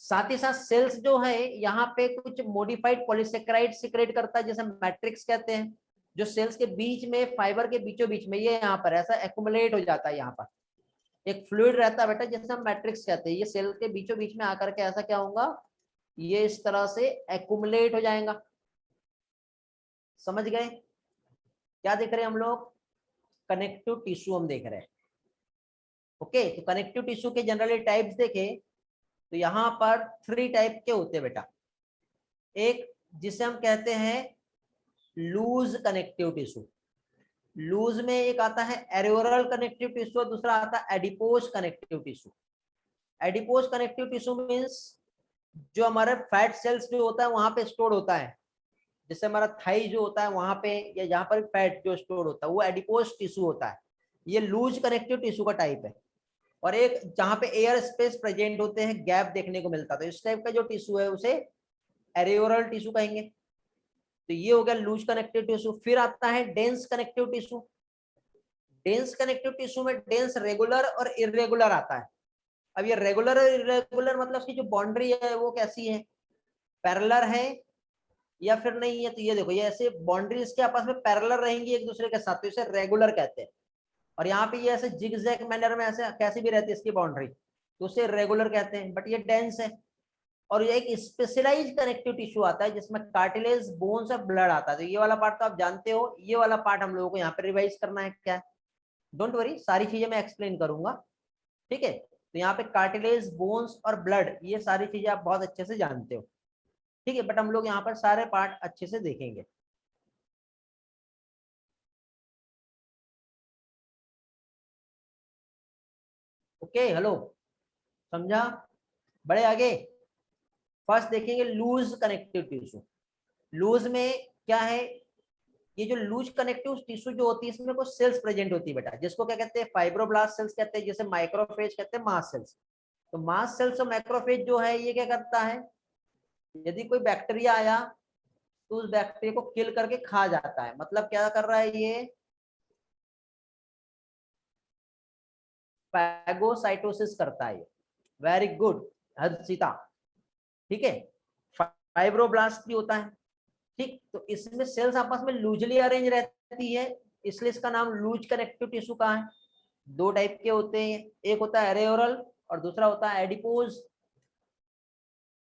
Speaker 1: साथ ही साथ सेल्स जो है यहाँ पे कुछ मॉडिफाइड पॉलीसेकेराइड सिक्रेट करता है, जैसे मैट्रिक्स कहते हैं, जो सेल्स के बीच में, फाइबर के बीचों बीच में, ये यहाँ पर ऐसा एक्युमुलेट हो जाता है, यहाँ पर एक फ्लूइड रहता है बेटा, जिसे हम मैट्रिक्स कहते हैं, ये सेल के बीचों बीच में आकर के ऐसा क्या होगा, ये इस तरह से एक्युमुलेट हो जाएगा। समझ गए? क्या देख रहे हैं हम लोग, कनेक्टिव टिश्यू हम देख रहे हैं। ओके, तो कनेक्टिव टिश्यू के जनरली टाइप्स देखे तो यहाँ पर 3 टाइप के होते हैं बेटा। एक जिसे हम कहते हैं लूज कनेक्टिव टिश्यू, लूज में एक आता है एरियोरल कनेक्टिव टिश्यू, दूसरा आता है adipose connective tissue. Adipose connective tissue means जो हमारे फैट सेल्स जो होता है वहां पे स्टोर होता है, जैसे हमारा थाई जो होता है वहां पे, या जहां पर फैट जो स्टोर होता है वो एडिपोज टिश्यू होता है, ये लूज कनेक्टिव टिश्यू का टाइप है। और एक जहां पे एयर स्पेस प्रेजेंट होते हैं, गैप देखने को मिलता है, तो इस टाइप का जो टिश्यू है उसे एरियोरल टिश्यू कहेंगे। तो ये हो गया लूज कनेक्टिव टिश्यू। फिर आता है dense connective tissue. Dense connective tissue में डेंस रेगुलर और इरेगुलर आता है। अब ये रेगुलर और इरेगुलर मतलब उसकी जो बाउंड्री है वो कैसी है, पैरेलल है या फिर नहीं है। तो ये देखो, ये ऐसे बाउंड्री इसके आपस में पैरेलल रहेंगी एक दूसरे के साथ, तो इसे रेगुलर कहते हैं। और यहाँ पे ये ऐसे जिगजैग मैनर में ऐसे कैसी भी रहती है इसकी बाउंड्री, तो उसे रेगुलर कहते हैं, बट ये डेंस है। और ये एक स्पेशलाइज कनेक्टिव टिश्यू आता है जिसमें कार्टिलेज, बोन्स और ब्लड आता है। तो ये वाला पार्ट तो आप जानते हो, ये वाला पार्ट हम लोगों को यहाँ पे रिवाइज करना है क्या है। डोंट वरी, सारी चीजें मैं एक्सप्लेन करूंगा, ठीक है। तो यहाँ पे कार्टिलेज, बोन्स और ब्लड, ये सारी चीजें आप बहुत अच्छे से जानते हो, ठीक है। बट हम लोग यहाँ पर सारे पार्ट अच्छे से देखेंगे। ओके, हेलो, समझा? बड़े आगे। फर्स्ट देखेंगे लूज कनेक्टिव टिश्यू। लूज में क्या है, ये जो लूज कनेक्टिव टिश्यू जो होती है इसमें कुछ सेल्स प्रेजेंट होती है बेटा, जिसको क्या कहते हैं, फाइब्रोब्लास्ट सेल्स कहते हैं, जैसे माइक्रोफेज कहते हैं, मास सेल्स। तो मास सेल्स और माइक्रोफेज जो है ये क्या करता है, यदि कोई बैक्टीरिया आया तो उस बैक्टीरिया को किल करके खा जाता है। मतलब क्या कर रहा है ये, फैगोसाइटोसिस करता है। वेरी गुड हर्षिता, ठीक है। फाइब्रोब्लास्ट भी होता है, ठीक। तो इसमें सेल्स आपस में लूजली अरेंज रहती है, इसलिए इसका नाम लूज कनेक्टिव टिश्यू का है। 2 टाइप के होते हैं, एक होता है एरेओरल और दूसरा होता है एडिपोज।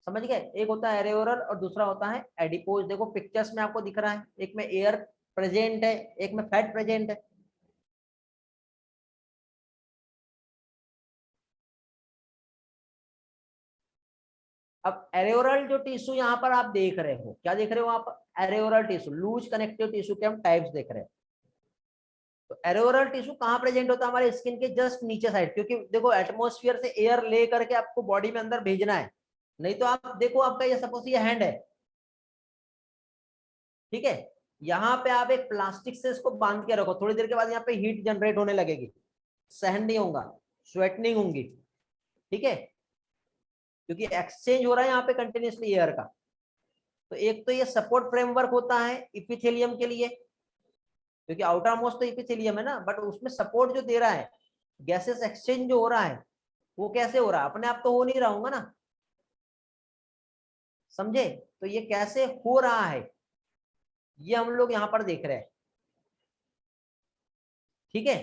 Speaker 1: समझ गए? एक होता है एरेओरल और दूसरा होता है एडिपोज। देखो पिक्चर्स में आपको दिख रहा है, एक में एयर प्रेजेंट है, एक में फैट प्रेजेंट है। अब एरेओरल जो टिश्यू यहाँ पर आप देख रहे हो, क्या देख रहे हो आप, एरेओरल टिश्यू, लूज कनेक्टिव टिश्यू के हम टाइप्स देख रहे हैं। तो एरोरल टिश्यू कहाँ प्रेजेंट होता है, हमारे स्किन के जस्ट नीचे साइड, क्योंकि देखो एटमॉस्फेयर से एयर ले करके आपको बॉडी में अंदर भेजना है। नहीं तो आप देखो, आपका ये सपोज ये हैंड है, ठीक है, यहाँ पे आप एक प्लास्टिक से इसको बांध के रखो, थोड़ी देर के बाद यहाँ पे हीट जनरेट होने लगेगी, सहन नहीं होगा, स्वेटनिंग होंगी, ठीक है, क्योंकि एक्सचेंज हो रहा है यहाँ पे कंटिन्यूसली एयर का। तो एक तो ये सपोर्ट फ्रेमवर्क होता है इपिथेलियम के लिए, क्योंकि आउटर मोस्ट तो इपिथेलियम है ना, बट उसमें सपोर्ट जो दे रहा है, गैसेस एक्सचेंज जो हो रहा है वो कैसे हो रहा है, अपने आप तो हो नहीं रहा होगा ना, समझे? तो ये कैसे हो रहा है ये हम लोग यहाँ पर देख रहे हैं, ठीक है।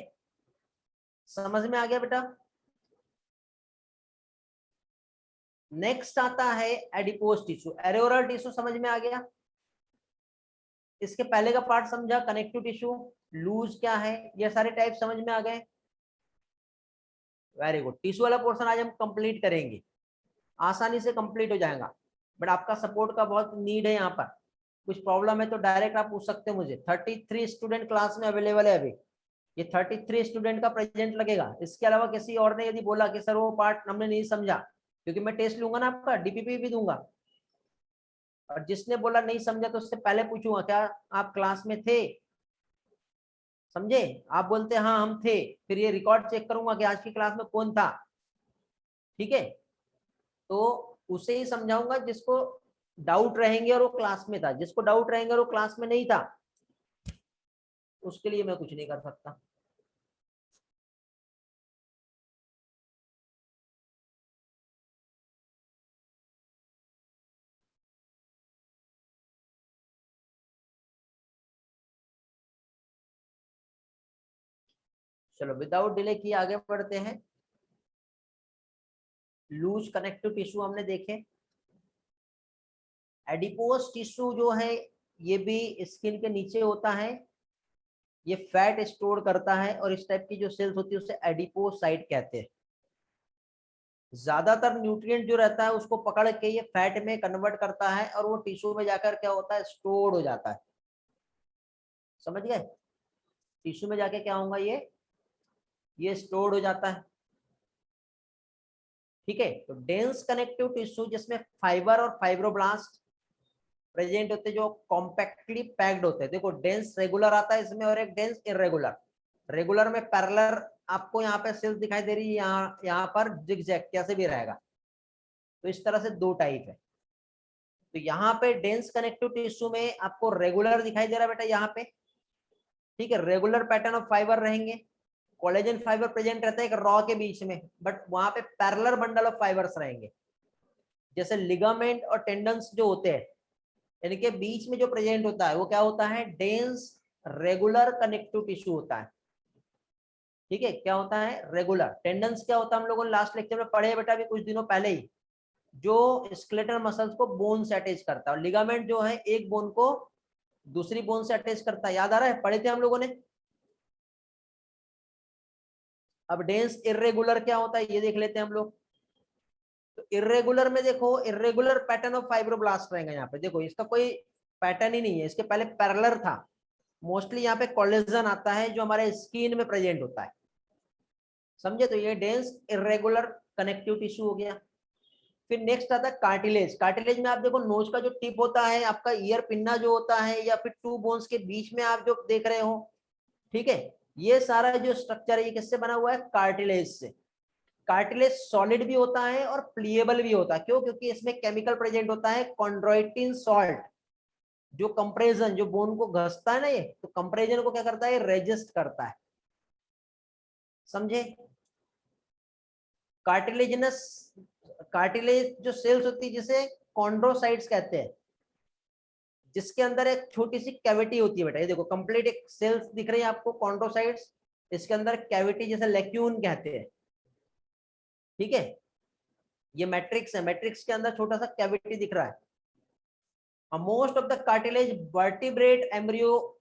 Speaker 1: समझ में आ गया बेटा? नेक्स्ट आता है एडिपोज टिश्यू। एरोरल टिश्यू समझ में आ गया। इसके पहले का पार्ट समझा, कनेक्टिव टिश्यू, लूज क्या है, ये सारे टाइप समझ में आ गए। Very good. टिश्यू वाला पोर्शन आज हम कंप्लीट करेंगे, आसानी से कंप्लीट हो जाएगा, बट आपका सपोर्ट का बहुत नीड है। यहाँ पर कुछ प्रॉब्लम है तो डायरेक्ट आप पूछ सकते हो मुझे। 33 स्टूडेंट क्लास में अवेलेबल है अभी, ये 33 स्टूडेंट का प्रेजेंट लगेगा। इसके अलावा किसी और ने यदि बोला कि सर वो पार्ट हमने नहीं समझा, क्योंकि मैं टेस्ट लूंगा ना आपका, डीपीपी भी दूंगा, और जिसने बोला नहीं समझा तो उससे पहले पूछूंगा क्या आप क्लास में थे, समझे। आप बोलते हाँ हम थे, फिर ये रिकॉर्ड चेक करूंगा कि आज की क्लास में कौन था, ठीक है। तो उसे ही समझाऊंगा जिसको डाउट रहेंगे और वो क्लास में था, जिसको डाउट रहेंगे और वो क्लास में नहीं था, उसके लिए मैं कुछ नहीं कर सकता। चलो विदाउट डिले किए आगे बढ़ते हैं। लूज कनेक्टिव टिश्यू हमने देखे। एडिपोज टिश्यू जो है ये भी स्किन के नीचे होता है, ये फैट स्टोर करता है, और इस टाइप की जो सेल्स होती है उसे एडिपोसाइट कहते हैं। ज्यादातर न्यूट्रिएंट जो रहता है उसको पकड़ के ये फैट में कन्वर्ट करता है, और वो टिश्यू में जाकर क्या होता है, स्टोर हो जाता है। समझ गए, टिश्यू में जाके क्या होगा, ये स्टोर हो जाता है, ठीक है। तो डेंस कनेक्टिव टिश्यू जिसमें फाइबर और फाइब्रोब्लास्ट प्रेजेंट होते हैं, जो कॉम्पैक्टली पैक्ड होते हैं। देखो डेंस रेगुलर आता है इसमें, और एक डेंस इरेगुलर। रेगुलर में पैरेलल आपको यहाँ पे सेल्स दिखाई दे रही है, यहाँ पर जिगजैग कैसे भी रहेगा। तो इस तरह से दो टाइप है। तो यहाँ पे डेंस कनेक्टिव टिश्यू में आपको रेगुलर दिखाई दे रहा है बेटा यहाँ पे, ठीक है। रेगुलर पैटर्न ऑफ फाइबर रहेंगे, कोलेजन फाइबर प्रेजेंट रहता है एक रॉ के बीच में, बट वहां पे पैरेलल बंडल ऑफ फाइबर्स रहेंगे। जैसे लिगामेंट और टेंडन्स जो होते हैं, इनके बीच में जो प्रेजेंट होता है वो क्या होता है, डेंस रेगुलर कनेक्टिव टिश्यू होता है, ठीक है। क्या होता है, रेगुलर। टेंडन्स क्या होता है, हम लोगों ने लास्ट लेक्चर में पढ़े बेटा अभी कुछ दिनों पहले ही, जो स्केलेटल मसल्स को बोन से अटैच करता है। और लिगामेंट जो है एक बोन को दूसरी बोन से अटैच करता है, याद आ रहा है, पढ़े थे हम लोगों ने। अब डेंस इरेगुलर क्या होता है ये देख लेते हैं हम लोग। तो इरेगुलर में देखो, इरेगुलर पैटर्न ऑफ फाइब्रोब्लास्ट रहेगा यहाँ पे। देखो इसका कोई पैटर्न ही नहीं है, इसके पहले पैरेलल था। मोस्टली यहाँ पे कोलेजन आता है जो हमारे स्किन में प्रेजेंट होता है, समझे। तो ये डेंस इरेगुलर कनेक्टिव टिश्यू हो गया। फिर नेक्स्ट आता है कार्टिलेज। कार्टिलेज में आप देखो नोज का जो टिप होता है, आपका ईयर पिन्ना जो होता है, या फिर टू बोन्स के बीच में आप जो देख रहे हो, ठीक है। ये सारा जो स्ट्रक्चर है ये किससे बना हुआ है, कार्टिलेज से। कार्टिलेज सॉलिड भी होता है और प्लीएबल भी होता है। क्यों, क्योंकि इसमें केमिकल प्रेजेंट होता है कॉन्ड्रोइटिन सॉल्ट, जो कंप्रेजन, जो बोन को घसता है ना, ये तो कंप्रेजन को क्या करता है, रेजिस्ट करता है, समझे। कार्टिलेजिनस, कार्टिलेज जो सेल्स होती है जिसे कॉन्ड्रोसाइट्स कहते हैं, जिसके अंदर एक छोटी सी कैविटी होती है बेटा। ये देखो कंप्लीट एक सेल्स दिख रही है आपको, कॉन्ड्रोसाइट्स, इसके अंदर कैविटी जैसे लेक्यून कहते हैं, ठीक है। ये मैट्रिक्स है, मैट्रिक्स के अंदर छोटा सा कैविटी दिख रहा है। Most of the cartilage vertebrate embryo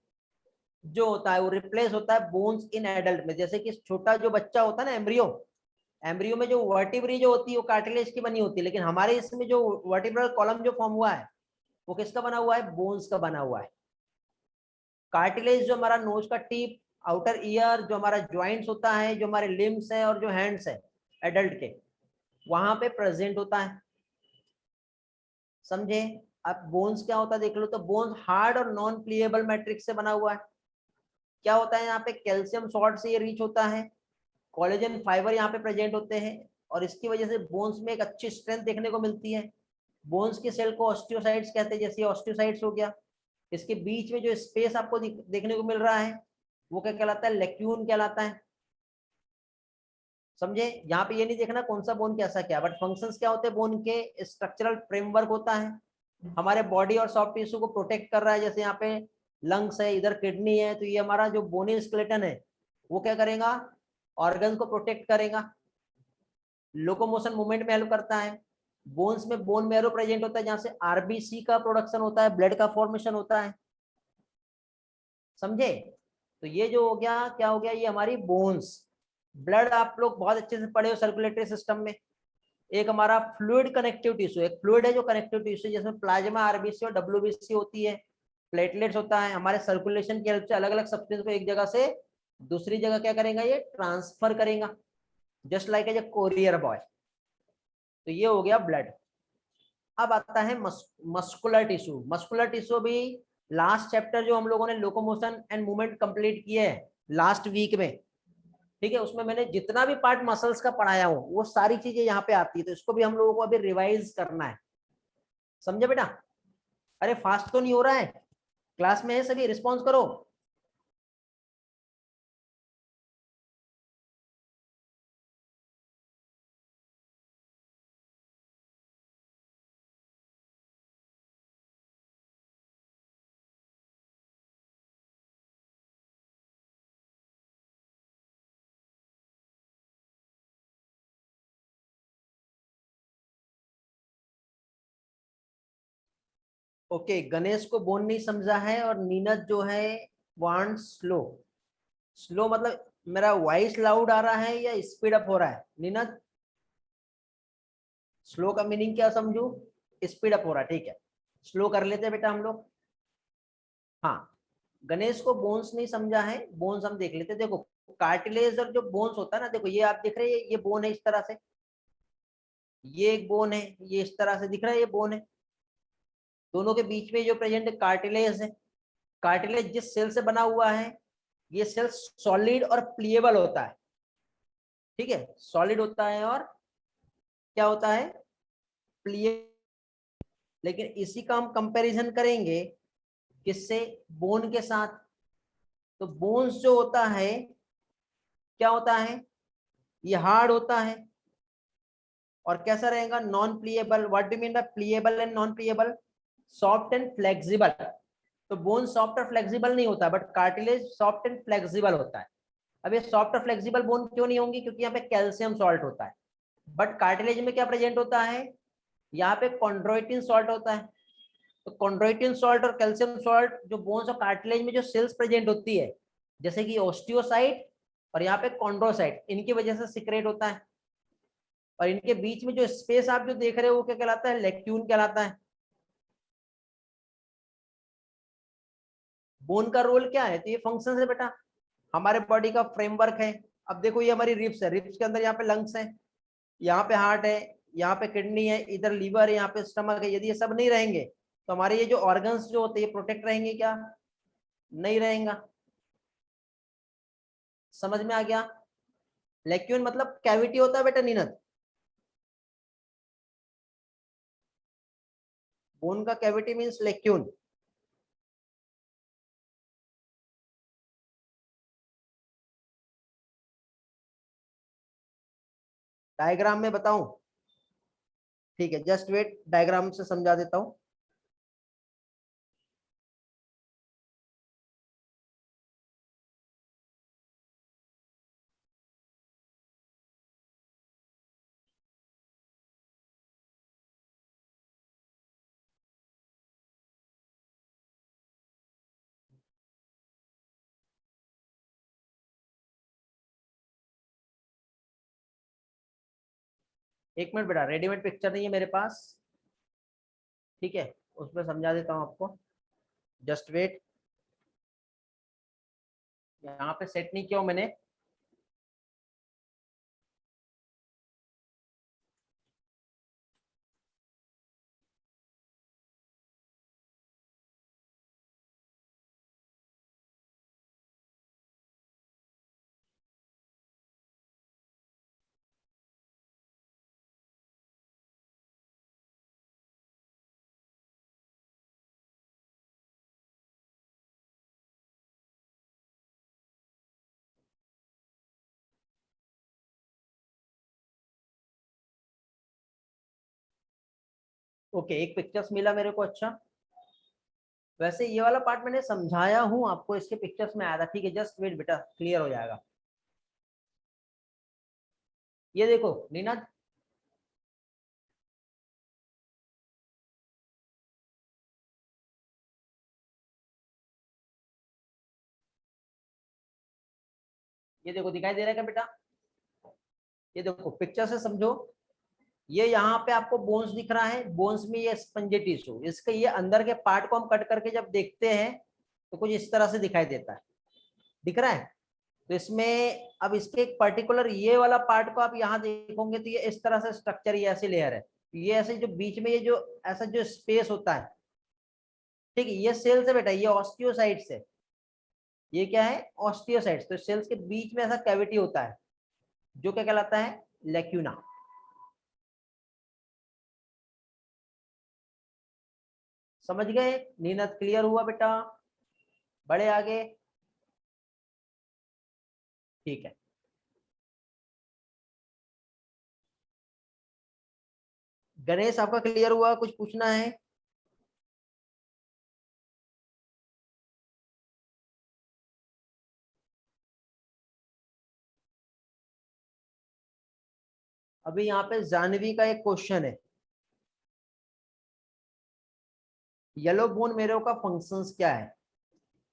Speaker 1: जो होता है वो रिप्लेस होता है बोन्स इन एडल्ट में। जैसे कि छोटा जो बच्चा होता है ना, एम्ब्रियो, एम्ब्रियो में जो वर्टिब्री जो होती है वो कार्टिलेज की बनी होती है, लेकिन हमारे इसमें जो वर्टिब्रल कॉलम जो फॉर्म हुआ है वो किसका बना हुआ है, बोन्स का बना हुआ है। कार्टिलेज जो हमारा नोज का टिप, आउटर ईयर, जो हमारा ज्वाइंट्स होता है, जो हमारे लिम्स है और जो हैंड्स है एडल्ट के, वहां पे प्रेजेंट होता है, समझे। अब बोन्स क्या होता है देख लो, तो बोन्स हार्ड और नॉन प्लीएबल मैट्रिक्स से बना हुआ है। क्या होता है यहाँ पे, कैल्शियम सॉल्ट से ये रीच होता है, कोलेजन फाइबर यहाँ पे प्रेजेंट होते हैं, और इसकी वजह से बोन्स में एक अच्छी स्ट्रेंथ देखने को मिलती है। बोन्स के सेल को ऑस्टियोसाइट्स कहते हैं, जैसे ऑस्टियोसाइट्स हो गया। इसके बीच में जो स्पेस आपको देखने को मिल रहा है वो क्या कहलाता है, लेक्यून कहलाता है, समझे। यहाँ पे ये नहीं देखना कौन सा बोन कैसा क्या, बट फंक्शंस क्या होते हैं बोन के, स्ट्रक्चरल फ्रेमवर्क होता है, हमारे बॉडी और सॉफ्ट टिश्यू को प्रोटेक्ट कर रहा है। जैसे यहाँ पे लंग्स है, इधर किडनी है, तो ये हमारा जो बोनी स्केलेटन है वो क्या करेगा, ऑर्गन को प्रोटेक्ट करेगा, लोकोमोशन मूवमेंट में हेल्प करता है। बोन्स में बोन मैरो प्रेजेंट होता है, जहाँ से आरबीसी का प्रोडक्शन होता है, ब्लड का फॉर्मेशन होता है, समझे? तो ये जो हो गया, क्या हो गया, ये हमारी बोन्स। ब्लड आप लोग बहुत अच्छे से पढ़े हो सर्कुलेटरी सिस्टम में। एक हमारा फ्लूइड कनेक्टिव टिश्यू, एक फ्लूइड है जो कनेक्टिव टिश्यू, जिसमें प्लाज्मा, आरबीसी और डब्ल्यूबीसी होती है, प्लेटलेट्स होता है। हमारे सर्कुलेशन की हेल्प से अलग अलग सब्सटेंस को एक जगह से दूसरी जगह क्या करेगा, ये ट्रांसफर करेगा, just like a courier boy. तो ये हो गया ब्लड। अब आता है मस्कुलर टिश्यू। मस्कुलर टिश्यू भी लास्ट चैप्टर जो हम लोगों ने लोकोमोशन एंड मूवमेंट कंप्लीट किए है लास्ट वीक में, ठीक है, उसमें मैंने जितना भी पार्ट मसल्स का पढ़ाया हूँ वो सारी चीजें यहाँ पे आती है। तो इसको भी हम लोगों को अभी रिवाइज करना है, समझे बेटा? अरे फास्ट तो नहीं हो रहा है, क्लास में है सभी, रिस्पॉन्स करो। ओके, गणेश को बोन नहीं समझा है, और नीनत जो है वांट स्लो। स्लो मतलब मेरा वॉइस लाउड आ रहा है या स्पीड अप हो रहा है नीनत? स्लो का मीनिंग क्या समझू? स्पीड अप हो रहा है, ठीक है, स्लो कर लेते हैं बेटा हम लोग। हाँ, गणेश को बोन्स नहीं समझा है, बोन्स हम देख लेते हैं। देखो कार्टिलेज और जो बोन्स होता है ना, देखो ये आप देख रहे हैं, ये बोन है इस तरह से, ये एक बोन है, ये इस तरह से दिख रहा है, ये बोन है। दोनों के बीच में जो प्रेजेंट कार्टिलेज है, कार्टिलेज जिस सेल से बना हुआ है, ये सेल सॉलिड और प्लीएबल होता है, ठीक है, सॉलिड होता है और क्या होता है, प्लीए। लेकिन इसी का हम कंपैरिजन करेंगे किससे, बोन के साथ। तो बोन्स जो होता है क्या होता है, ये हार्ड होता है और कैसा रहेगा, non pliable. What do mean by pliable and non pliable? Soft and flexible. तो बोन सॉफ्ट और फ्लेक्सिबल नहीं होता, but cartilage soft and flexible होता है। अब ये सॉफ्ट और फ्लेक्सिबल बोन क्यों नहीं होंगी, क्योंकि यहाँ पे कैल्शियम सॉल्ट होता है। बट कार्टिलेज में क्या प्रेजेंट होता है, यहाँ पे कॉन्ड्रोइटिन सॉल्ट होता है। तो कॉन्ड्रोइटिन सॉल्ट और कैल्शियम सॉल्ट जो बोन्स और कार्टिलेज में जो सेल्स प्रेजेंट होती है, जैसे कि ओस्टियोसाइट और यहाँ पे कॉन्ड्रोसाइट, इनकी वजह से सिक्रेट होता है। और इनके बीच में जो स्पेस आप जो देख रहे हो वो क्या कहलाता है, लेक्यून कहलाता है। बोन का रोल क्या है, तो ये फंक्शन है बेटा, हमारे बॉडी का फ्रेमवर्क है। अब देखो ये हमारी रिब्स है, रिब्स के अंदर यहाँ पे लंग्स है, यहाँ पे हार्ट है, यहाँ पे किडनी है, इधर लीवर है, यहाँ पे स्टमक है। यदि ये सब नहीं रहेंगे तो हमारे ये जो ऑर्गन्स जो होते हैं प्रोटेक्ट रहेंगे क्या, नहीं रहेगा। समझ में आ गया? लेक्यून मतलब कैविटी होता है बेटा नीनद, बोन का कैविटी मीन्स लेक्यून। डायग्राम में बताऊं? ठीक है, जस्ट वेट, डायग्राम से समझा देता हूं। एक मिनट बेटा, रेडीमेड पिक्चर नहीं है मेरे पास, ठीक है, उसमें समझा देता हूँ आपको, जस्ट वेट। यहाँ पे सेट नहीं किया हूं मैंने। ओके, एक पिक्चर्स मिला मेरे को, अच्छा। वैसे ये वाला पार्ट मैंने समझाया हूँ आपको, इसके पिक्चर्स में आया था, ठीक है, जस्ट वेट बेटा, क्लियर हो जाएगा। ये देखो नीना, ये देखो दिखाई दे रहा है क्या बेटा, ये देखो पिक्चर से समझो, ये यहाँ पे आपको बोन्स दिख रहा है, बोन्स में ये स्पंजी टिश्यू, इसके ये अंदर के पार्ट को हम कट करके जब देखते हैं तो कुछ इस तरह से दिखाई देता है, दिख रहा है। तो इसमें अब इसके एक पर्टिकुलर ये वाला पार्ट को आप यहाँ देखोगे तो ये इस तरह से स्ट्रक्चर, ये ऐसी लेयर है, ये ऐसे जो बीच में ये जो ऐसा जो स्पेस होता है, ठीक है, ये सेल्स है बेटा, ये ऑस्टियोसाइट्स है, ये क्या है ऑस्टियोसाइट्स। तो सेल्स के बीच में ऐसा कैविटी होता है जो क्या कहलाता है लेक्यूना। समझ गए, नीनत क्लियर हुआ बेटा, बड़े आगे, ठीक है। गणेश आपका क्लियर हुआ, कुछ पूछना है? अभी यहाँ पे जानवी का एक क्वेश्चन है, येलो बोन मेरो का फंक्शंस क्या है।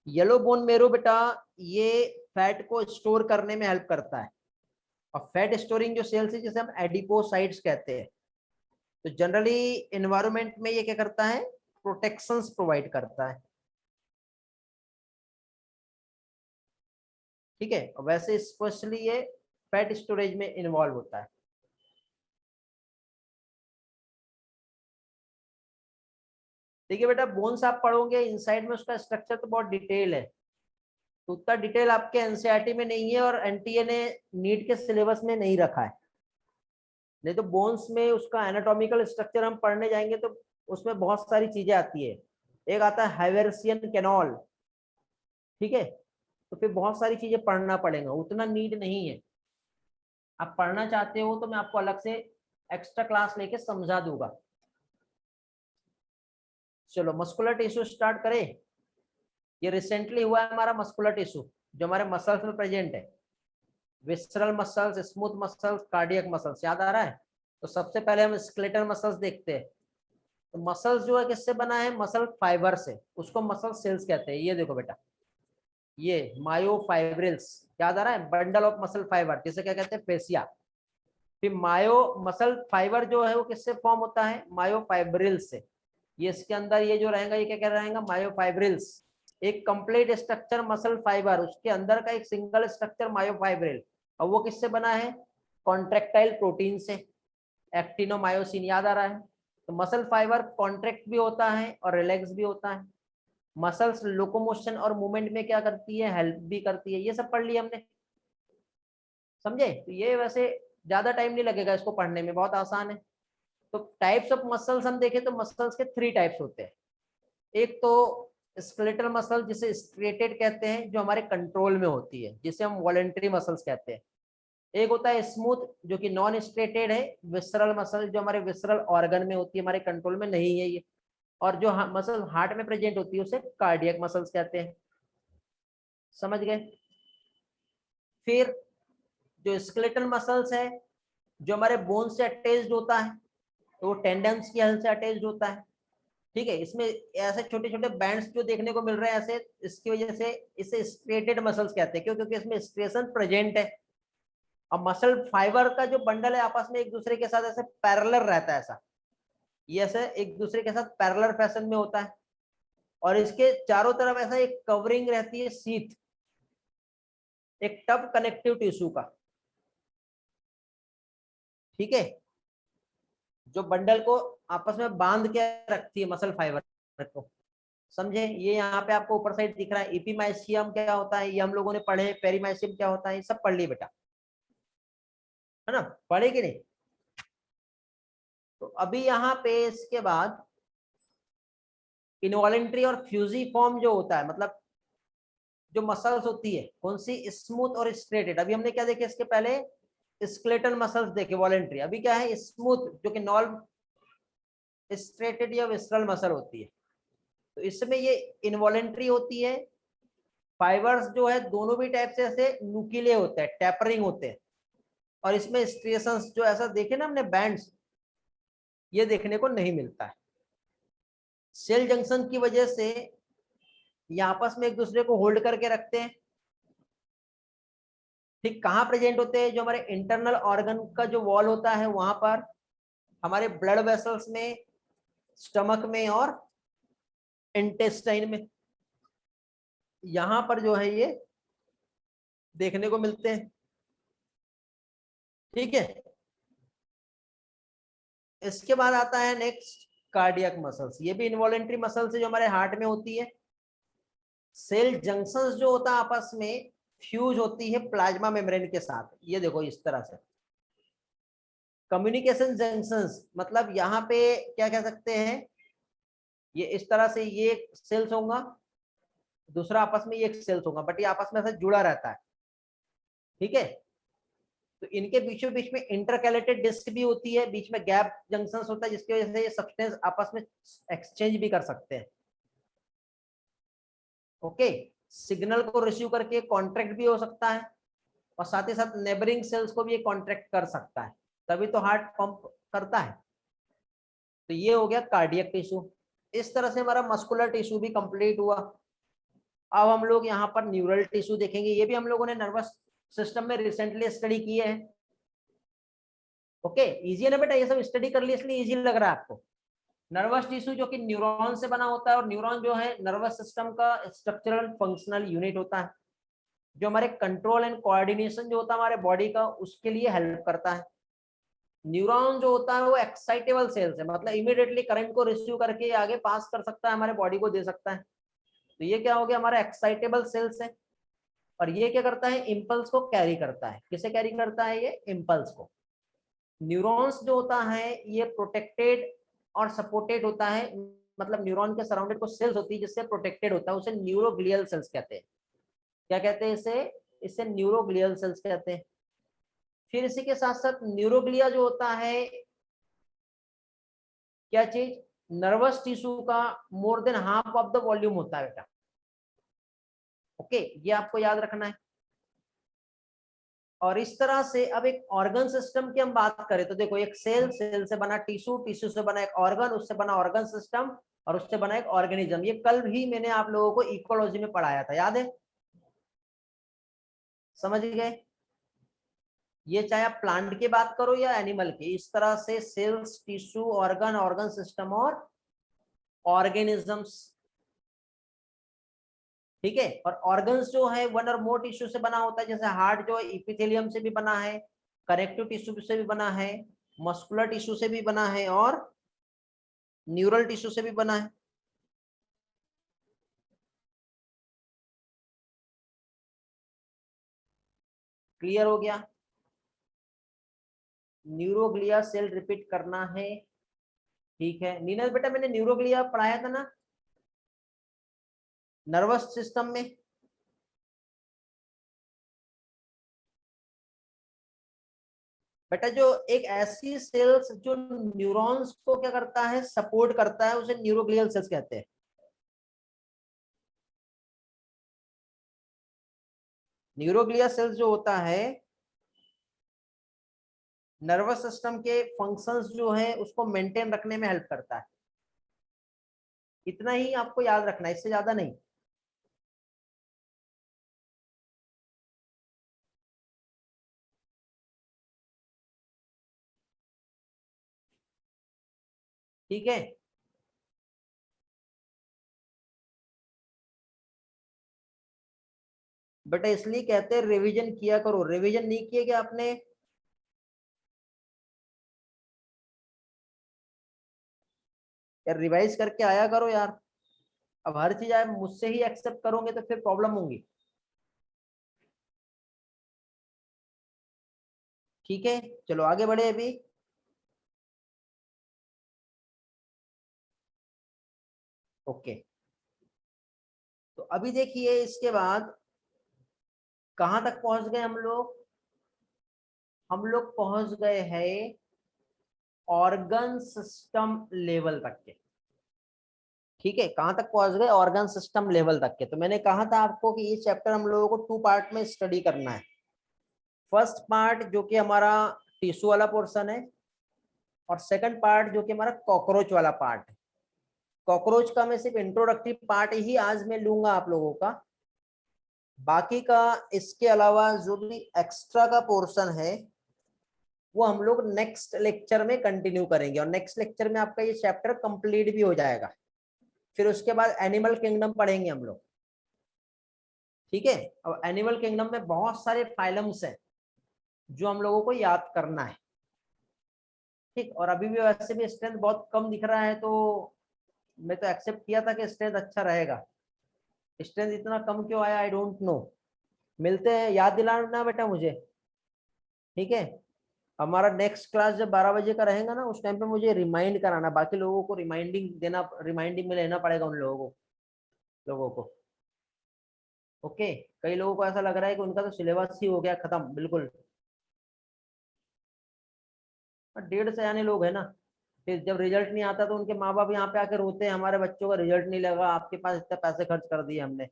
Speaker 1: येलो बोन मेरो बेटा ये फैट को स्टोर करने में हेल्प करता है, और फैट स्टोरिंग जो सेल्स है जिसे हम एडिपोसाइट्स कहते हैं, तो जनरली एनवायरनमेंट में ये क्या करता है प्रोटेक्शंस प्रोवाइड करता है, ठीक है। और वैसे स्पेशली ये फैट स्टोरेज में इन्वॉल्व होता है। ठीक है बेटा, बोन्स आप पढ़ोगे इनसाइड में उसका स्ट्रक्चर तो बहुत डिटेल है, तो उतना डिटेल आपके एनसीईआरटी में नहीं है और एनटीए ने नीट के सिलेबस में नहीं रखा है। नहीं तो बोन्स में उसका एनाटॉमिकल स्ट्रक्चर हम पढ़ने जाएंगे तो उसमें बहुत सारी चीजें आती है, एक आता है हाइवेर्सियन कैनॉल, ठीक है, तो फिर बहुत सारी चीजें पढ़ना पड़ेगा, उतना नीड नहीं है। आप पढ़ना चाहते हो तो मैं आपको अलग से एक्स्ट्रा क्लास लेके समझा दूंगा। चलो मस्कुलर टिश्यू स्टार्ट करें। ये रिसेंटली हुआ है हमारा मस्कुलर टिश्यू जो हमारे मसल्स में प्रेजेंट है, visceral muscles, smooth muscles, cardiac muscles, याद आ रहा है। तो सबसे पहले हम स्केलेटल मसल्स देखते हैं। तो मसल्स जो है किससे बना है, मसल फाइबर से, उसको मसल सेल्स कहते हैं। ये देखो बेटा, ये मायोफाइब्रिल्स, याद आ रहा है, बंडल ऑफ मसल फाइबर जिसे क्या कहते हैं फेसिया। फिर मायो मसल फाइबर जो है वो किससे फॉर्म होता है, मायोफाइब्रिल्स से। ये इसके अंदर ये जो रहेगा ये क्या क्या रहेगा, मायोफाइब्रिल्स। एक कंप्लीट स्ट्रक्चर मसल फाइबर, उसके अंदर का एक सिंगल स्ट्रक्चर मायोफाइब्रिल, और वो किससे बना है, कॉन्ट्रेक्टाइल प्रोटीन से, एक्टिनोमायोसिन, याद आ रहा है। तो मसल फाइबर कॉन्ट्रैक्ट भी होता है और रिलैक्स भी होता है। मसल्स लोकोमोशन और मूवमेंट में क्या करती है, हेल्प भी करती है। ये सब पढ़ लिया हमने, समझे। तो ये वैसे ज्यादा टाइम नहीं लगेगा इसको पढ़ने में, बहुत आसान है। तो टाइप्स ऑफ मसल्स हम देखें तो मसल्स के 3 टाइप्स होते हैं। एक तो स्केलेटल मसल जिसे स्ट्रेटेड कहते हैं, जो हमारे कंट्रोल में होती है, जिसे हम वॉलेंटरी मसल्स कहते हैं। एक होता है स्मूथ जो कि नॉन स्ट्रेटेड है, विसरल मसल जो हमारे विसरल ऑर्गन में होती है, हमारे कंट्रोल में नहीं है ये। और जो मसल हार्ट में प्रेजेंट होती है उसे कार्डियक मसल्स कहते हैं, समझ गए। फिर जो स्केलेटल मसल्स है जो हमारे बोन से अटैच्ड होता है, तो वो टेंडन्स की हेल्प से अटैच्ड होता है, ठीक है। इसमें ऐसे छोटे छोटे बैंड्स जो देखने को मिल रहे हैं ऐसे, इसकी वजह से इसे स्ट्रेटेड मसल्स कहते हैं, क्यों, क्योंकि इसमें स्ट्रेशन प्रेजेंट है। और मसल फाइबर का जो बंडल है आपस में एक दूसरे के साथ ऐसे पैरेलल रहता है, ऐसा ये ऐसे एक दूसरे के साथ पैरेलल फैशन में होता है। और इसके चारों तरफ ऐसा एक कवरिंग रहती है सीथ, एक टफ कनेक्टिव टिश्यू का, ठीक है, जो बंडल को आपस में बांध के रखती है मसल फाइबर को, समझे। ये यहाँ पे आपको ऊपर साइड दिख रहा है, इपीमाइसियम क्या होता है ये हम लोगों ने पढ़े, पेरीमाइसियम क्या होता है ये सब पढ़ लिए बेटा, है ना, पढ़े कि नहीं। तो अभी यहाँ पे इसके बाद इनवॉलेंट्री और फ्यूजी फॉर्म जो होता है, मतलब जो मसल्स होती है कौन सी, स्मूथ और स्ट्रेटेड। अभी हमने क्या देखे इसके पहले, स्केलेटल मसल्स देखे वॉलेंट्री, अभी क्या है स्मूथ जो कि नॉन स्ट्रेटेड या विसरल मसल होती है। तो इसमें ये इनवॉलेंट्री होती है। फाइबर्स जो है दोनों भी टाइप से ऐसे नुकीले होते हैं, टेपरिंग होते हैं। और इसमें स्ट्रेशंस जो ऐसा देखे ना हमने बैंड्स, ये देखने को नहीं मिलता है। सेल जंक्शन की वजह से ये आपस में एक दूसरे को होल्ड करके रखते हैं, ठीक कहाँ प्रेजेंट होते हैं? जो हमारे इंटरनल ऑर्गन का जो वॉल होता है वहां पर, हमारे ब्लड वेसल्स में, स्टमक में और इंटेस्टाइन में, यहां पर जो है ये देखने को मिलते हैं। ठीक है, इसके बाद आता है नेक्स्ट कार्डियक मसल्स। ये भी इनवॉलेंट्री मसल्स है जो हमारे हार्ट में होती है। सेल जंक्शंस जो होता है आपस में फ्यूज होती है प्लाज्मा मेम्ब्रेन के साथ, ये देखो इस तरह से। कम्युनिकेशन जंक्शंस मतलब यहाँ पे क्या कह सकते हैं, ये इस तरह से ये सेल्स होगा, दूसरा आपस में ये एक सेल्स होगा, बट ये आपस में ऐसा जुड़ा रहता है। ठीक है, तो इनके बीचों बीच में इंटरकैलेटेड डिस्क भी होती है, बीच में गैप जंक्शंस होता है जिसकी वजह से ये सब्सटेंस आपस में एक्सचेंज भी कर सकते हैं। ओके, सिग्नल को रिसीव करके कॉन्ट्रैक्ट भी हो सकता है और साथ ही साथ नेबरिंग सेल्स को भी ये कॉन्ट्रैक्ट कर सकता है, तभी तो हार्ट पंप करता है। तो ये हो गया कार्डियक टिश्यू। इस तरह से हमारा मस्कुलर टिश्यू भी कंप्लीट हुआ। अब हम लोग यहाँ पर न्यूरल टिश्यू देखेंगे। ये भी हम लोगों ने नर्वस सिस्टम में रिसेंटली स्टडी किए हैं। ओके, इजी है ना बेटा? ये सब स्टडी कर लिया इसलिए इजी लग रहा है आपको। नर्वस टिश्यू जो कि न्यूरॉन से बना होता है, और न्यूरॉन जो है नर्वस सिस्टम का स्ट्रक्चरल फंक्शनल यूनिट होता है, जो हमारे कंट्रोल एंड कोऑर्डिनेशन जो होता है हमारे बॉडी का, उसके लिए हेल्प करता है। न्यूरॉन जो होता है वो एक्साइटेबल सेल्स है, मतलब इमीडिएटली करंट को रिसीव करके आगे पास कर सकता है, हमारे बॉडी को दे सकता है। तो ये क्या हो गया, हमारा एक्साइटेबल सेल्स है। और ये क्या करता है, इम्पल्स को कैरी करता है। किसे कैरी करता है? ये इम्पल्स को। न्यूरॉन्स जो होता है ये प्रोटेक्टेड और सपोर्टेड होता है, मतलब न्यूरॉन के सराउंडेड को सेल्स होती है जिससे प्रोटेक्टेड होता है, उसे न्यूरोग्लियल सेल्स कहते हैं। क्या कहते हैं इसे? इसे न्यूरोग्लियल सेल्स कहते हैं। फिर इसी के साथ साथ न्यूरोग्लिया जो होता है, क्या चीज, नर्वस टिश्यू का more than half of the volume होता है बेटा। ओके, ये आपको याद रखना है। और इस तरह से अब एक ऑर्गन सिस्टम की हम बात करें तो देखो, एक सेल, सेल से बना टिश्यू, टिश्यू से बना एक ऑर्गन, उससे बना ऑर्गन सिस्टम, और उससे बना एक ऑर्गेनिज्म। ये कल भी मैंने आप लोगों को इकोलॉजी में पढ़ाया था, याद है? समझ गए? ये चाहे आप प्लांट की बात करो या एनिमल की, इस तरह से cells, tissue, organ, organ system और ऑर्गेनिजम्स। ठीक है, और ऑर्गन्स जो है वन और मोर टिश्यू से बना होता है, जैसे हार्ट जो है इपिथेलियम से भी बना है, कनेक्टिव टिश्यू से भी बना है, मस्कुलर टिश्यू से भी बना है, और न्यूरल टिश्यू से भी बना है। क्लियर हो गया? न्यूरोग्लिया सेल रिपीट करना है। ठीक है नीरज बेटा, मैंने न्यूरोग्लिया पढ़ाया था ना नर्वस सिस्टम में। बेटा जो एक ऐसी सेल्स जो न्यूरॉन्स को क्या करता है, सपोर्ट करता है, उसे न्यूरोग्लियल सेल्स कहते हैं। न्यूरोग्लिया सेल्स जो होता है नर्वस सिस्टम के फंक्शंस जो है उसको मेंटेन रखने में हेल्प करता है। इतना ही आपको याद रखना है, इससे ज्यादा नहीं। ठीक है, बेटा इसलिए कहते हैं रिवीजन किया करो। रिवीजन नहीं किए क्या आपने? यार रिवाइज करके आया करो यार। अब हर चीज आप मुझसे ही एक्सेप्ट करोगे तो फिर प्रॉब्लम होगी। ठीक है, चलो आगे बढ़े अभी। ओके, तो अभी देखिए इसके बाद कहां तक पहुंच गए हम लोग? हम लोग पहुंच गए हैं ऑर्गन सिस्टम लेवल तक के। ठीक है, कहां तक पहुंच गए? ऑर्गन सिस्टम लेवल तक के। तो मैंने कहा था आपको कि ये चैप्टर हम लोगों को 2 पार्ट में स्टडी करना है। फर्स्ट पार्ट जो कि हमारा टिश्यू वाला पोर्शन है, और सेकंड पार्ट जो कि हमारा कॉकरोच वाला पार्ट है। कॉकरोच का मैं सिर्फ इंट्रोडक्टिव पार्ट ही आज मैं लूंगा आप लोगों का। बाकी का इसके अलावा जो भी एक्स्ट्रा का पोर्शन है वो हम लोग नेक्स्ट लेक्चर में कंटिन्यू करेंगे, और नेक्स्ट लेक्चर में आपका ये चैप्टर कंप्लीट भी हो जाएगा। फिर उसके बाद एनिमल किंगडम पढ़ेंगे हम लोग, ठीक है। और एनिमल किंगडम में बहुत सारे फाइलम्स हैं जो हम लोगों को याद करना है, ठीक। और अभी भी वैसे भी स्ट्रेंथ बहुत कम दिख रहा है, तो मैं तो एक्सेप्ट किया था कि स्ट्रेंथ अच्छा रहेगा। स्ट्रेंथ इतना कम क्यों आया, आई डोंट नो। मिलते हैं, याद दिलाना बेटा मुझे, ठीक है। हमारा नेक्स्ट क्लास जब 12 बजे का रहेगा ना, उस टाइम पे मुझे रिमाइंड कराना, बाकी लोगों को रिमाइंडिंग देना, रिमाइंडिंग में लेना पड़ेगा उन लोगों को। ओके, कई लोगों को ऐसा लग रहा है कि उनका तो सिलेबस ही हो गया खत्म बिल्कुल। 150 से आने लोग है ना, फिर जब रिजल्ट नहीं आता तो उनके माँ बाप यहाँ पे आके रोते हैं, हमारे बच्चों का रिजल्ट नहीं लगा, आपके पास इतने पैसे खर्च कर दिए हमने।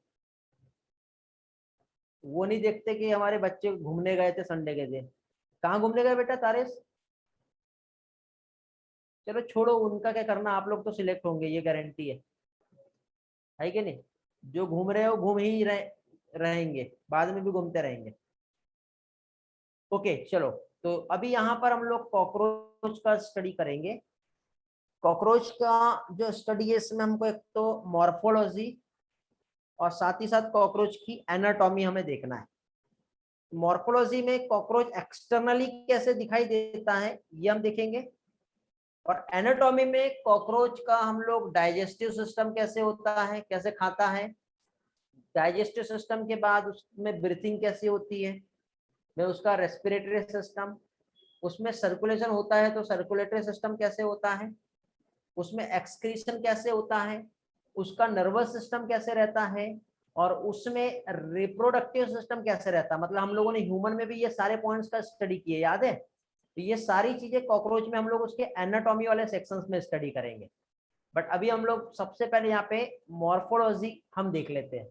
Speaker 1: वो नहीं देखते कि हमारे बच्चे घूमने गए थे संडे के दिन। कहाँ घूमने गए बेटा तारिस? चलो छोड़ो, उनका क्या करना, आप लोग तो सिलेक्ट होंगे ये गारंटी है कि नहीं? जो घूम रहे हो घूम ही रहेंगे, बाद में भी घूमते रहेंगे। ओके चलो, तो अभी यहाँ पर हम लोग कॉकरोच का स्टडी करेंगे। कॉकरोच का जो स्टडी है, इसमें हमको एक तो मॉर्फोलॉजी और साथ ही साथ कॉकरोच की एनाटॉमी हमें देखना है। मॉर्फोलॉजी में कॉकरोच एक्सटर्नली कैसे दिखाई देता है ये हम देखेंगे, और एनाटॉमी में कॉकरोच का हम लोग डाइजेस्टिव सिस्टम कैसे होता है, कैसे खाता है, डाइजेस्टिव सिस्टम के बाद उसमें ब्रीथिंग कैसी होती है, में उसका रेस्पिरेटरी सिस्टम, उसमें सर्कुलेशन होता है तो सर्कुलेटरी सिस्टम कैसे होता है, उसमें एक्सक्रीशन कैसे होता है, उसका नर्वस सिस्टम कैसे रहता है, और उसमें रिप्रोडक्टिव सिस्टम कैसे रहता है। मतलब हम लोगों ने ह्यूमन में भी ये सारे पॉइंट्स का स्टडी किए, याद है? तो ये सारी चीजें कॉकरोच में हम लोग उसके एनाटॉमी वाले सेक्शंस में स्टडी करेंगे। बट अभी हम लोग सबसे पहले यहाँ पे मॉर्फोलॉजी हम देख लेते हैं।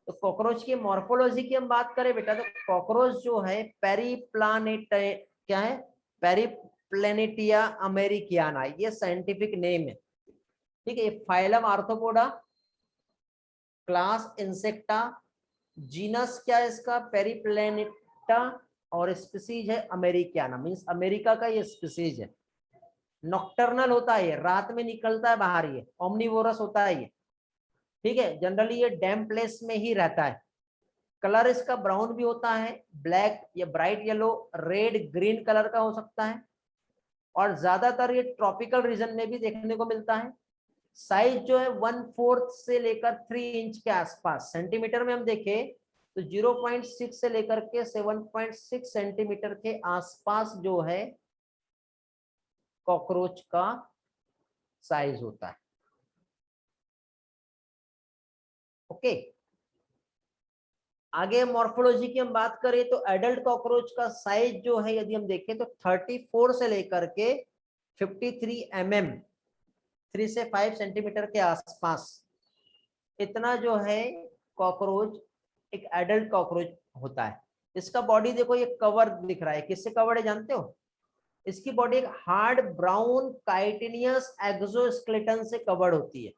Speaker 1: तो कॉकरोच की मॉर्फोलॉजी की हम बात करें बेटा, तो कॉकरोच जो है पेरीप्लानेट, क्या है, पेरीप्लेनेटिया अमेरिकियाना, ये साइंटिफिक नेम है, ठीक है। Phylum arthropoda, class insecta, genus क्या है इसका, पेरीप्लेनेटा, और स्पीसीज है अमेरिकियाना, मींस अमेरिका का ये स्पीसीज है। नॉक्टर्नल होता है, रात में निकलता है बाहर, ये ओमनिवोरस होता है ये, ठीक है। जनरली ये डैम प्लेस में ही रहता है। कलर इसका ब्राउन भी होता है, ब्लैक या bright yellow, red, green colour का हो सकता है, और ज्यादातर ये ट्रॉपिकल रीजन में भी देखने को मिलता है। साइज जो है 1/4 से लेकर 3 इंच के आसपास, सेंटीमीटर में हम देखें तो 0.6 से लेकर के 7.6 सेंटीमीटर के आसपास जो है कॉकरोच का साइज होता है। ओके, आगे मॉर्फोलॉजी की हम बात करें तो एडल्ट कॉकरोच का साइज जो है यदि हम देखें तो 34 से लेकर के 53 mm, 3 से 5 सेंटीमीटर के आसपास, इतना जो है कॉकरोच एक एडल्ट कॉकरोच होता है। इसका बॉडी देखो, ये कवर दिख रहा है, किससे कवर्ड है जानते हो? इसकी बॉडी एक हार्ड ब्राउन काइटिनियस एक्सोस्केलेटन से कवर्ड होती है।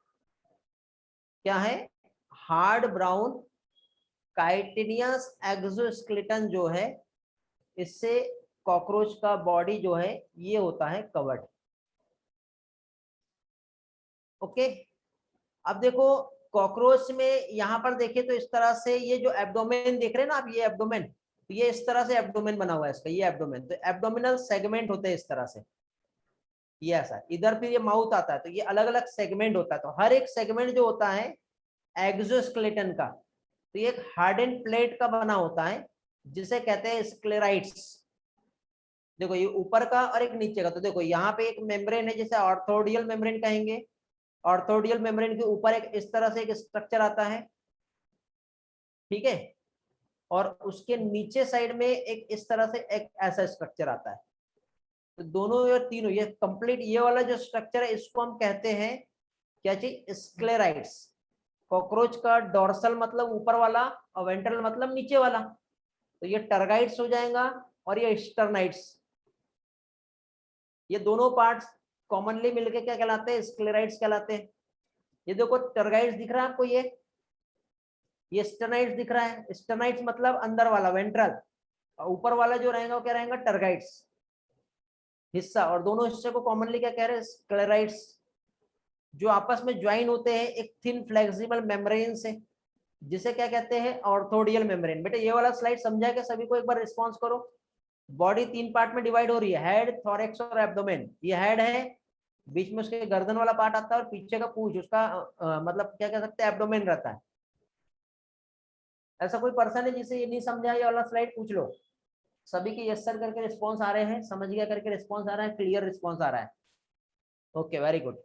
Speaker 1: क्या है? हार्ड ब्राउन काइटिनियस एक्सोस्केलेटन जो है, इससे कॉकरोच का बॉडी जो है ये होता है कवर्ड। ओके, अब देखो कॉकरोच में यहाँ पर देखें तो इस तरह से ये जो एब्डोमेन देख रहे हैं ना आप, ये एब्डोमेन, तो ये इस तरह से एब्डोमेन बना हुआ है इसका, ये एब्डोमेन, तो एब्डोमिनल सेगमेंट होते हैं इस तरह से, ये ऐसा। इधर फिर ये माउथ आता है, तो ये अलग अलग सेगमेंट होता है, तो हर एक सेगमेंट जो होता है एक्सोस्केलेटन का, तो ये एक हार्डन प्लेट का बना होता है जिसे कहते हैं स्क्लेराइट्स। देखो ये ऊपर का और एक नीचे का, तो देखो यहाँ पे एक मेम्ब्रेन है जिसे ऑर्थोडियल मेम्ब्रेन कहेंगे। ऑर्थोडियल मेम्ब्रेन के ऊपर एक इस तरह से एक स्ट्रक्चर आता है, ठीक है, और उसके नीचे साइड में एक इस तरह से एक ऐसा स्ट्रक्चर आता है। तो दोनों या तीनों, ये कंप्लीट ये वाला जो स्ट्रक्चर है इसको हम कहते हैं क्या चीज, स्क्लेराइट्स। कॉकरोच का डोर्सल मतलब ऊपर वाला और वेंट्रल मतलब नीचे वाला, तो ये टर्गाइट्स हो जाएगा, और ये स्टर्नाइट्स, ये दोनों पार्ट्स कॉमनली मिलके क्या कहलाते हैं, स्क्लेराइट्स कहलाते हैं। ये देखो टर्गाइट्स दिख रहा है आपको, ये ये स्टर्नाइट्स दिख रहा है, स्टर्नाइट्स मतलब अंदर वाला वेंट्रल, और ऊपर वाला जो रहेगा वो क्या रहेगा, टर्गाइट्स हिस्सा, और दोनों हिस्से को कॉमनली क्या कह रहे हैं, स्क्लेराइट्स, जो आपस में ज्वाइन होते हैं एक थिन फ्लेक्सिबल मेम्ब्रेन से, जिसे क्या कहते हैं, ऑर्थोडियल मेम्ब्रेन। बेटा ये वाला स्लाइड समझा क्या सभी को, एक बार रिस्पॉन्स करो। बॉडी 3 पार्ट में डिवाइड हो रही है, हेड, थोरैक्स और एब्डोमेन। ये हेड है, बीच में उसके गर्दन वाला पार्ट आता है, और पीछे का पूंछ उसका मतलब क्या कह सकते हैं, एब्डोमेन रहता है। ऐसा कोई पर्सन है जिसे ये नहीं समझा, ये वाला स्लाइड पूछ लो। सभी के यस सर करके रिस्पॉन्स आ रहे हैं, समझ गया करके रिस्पॉन्स आ रहा है, क्लियर रिस्पॉन्स आ रहा है। Okay very good.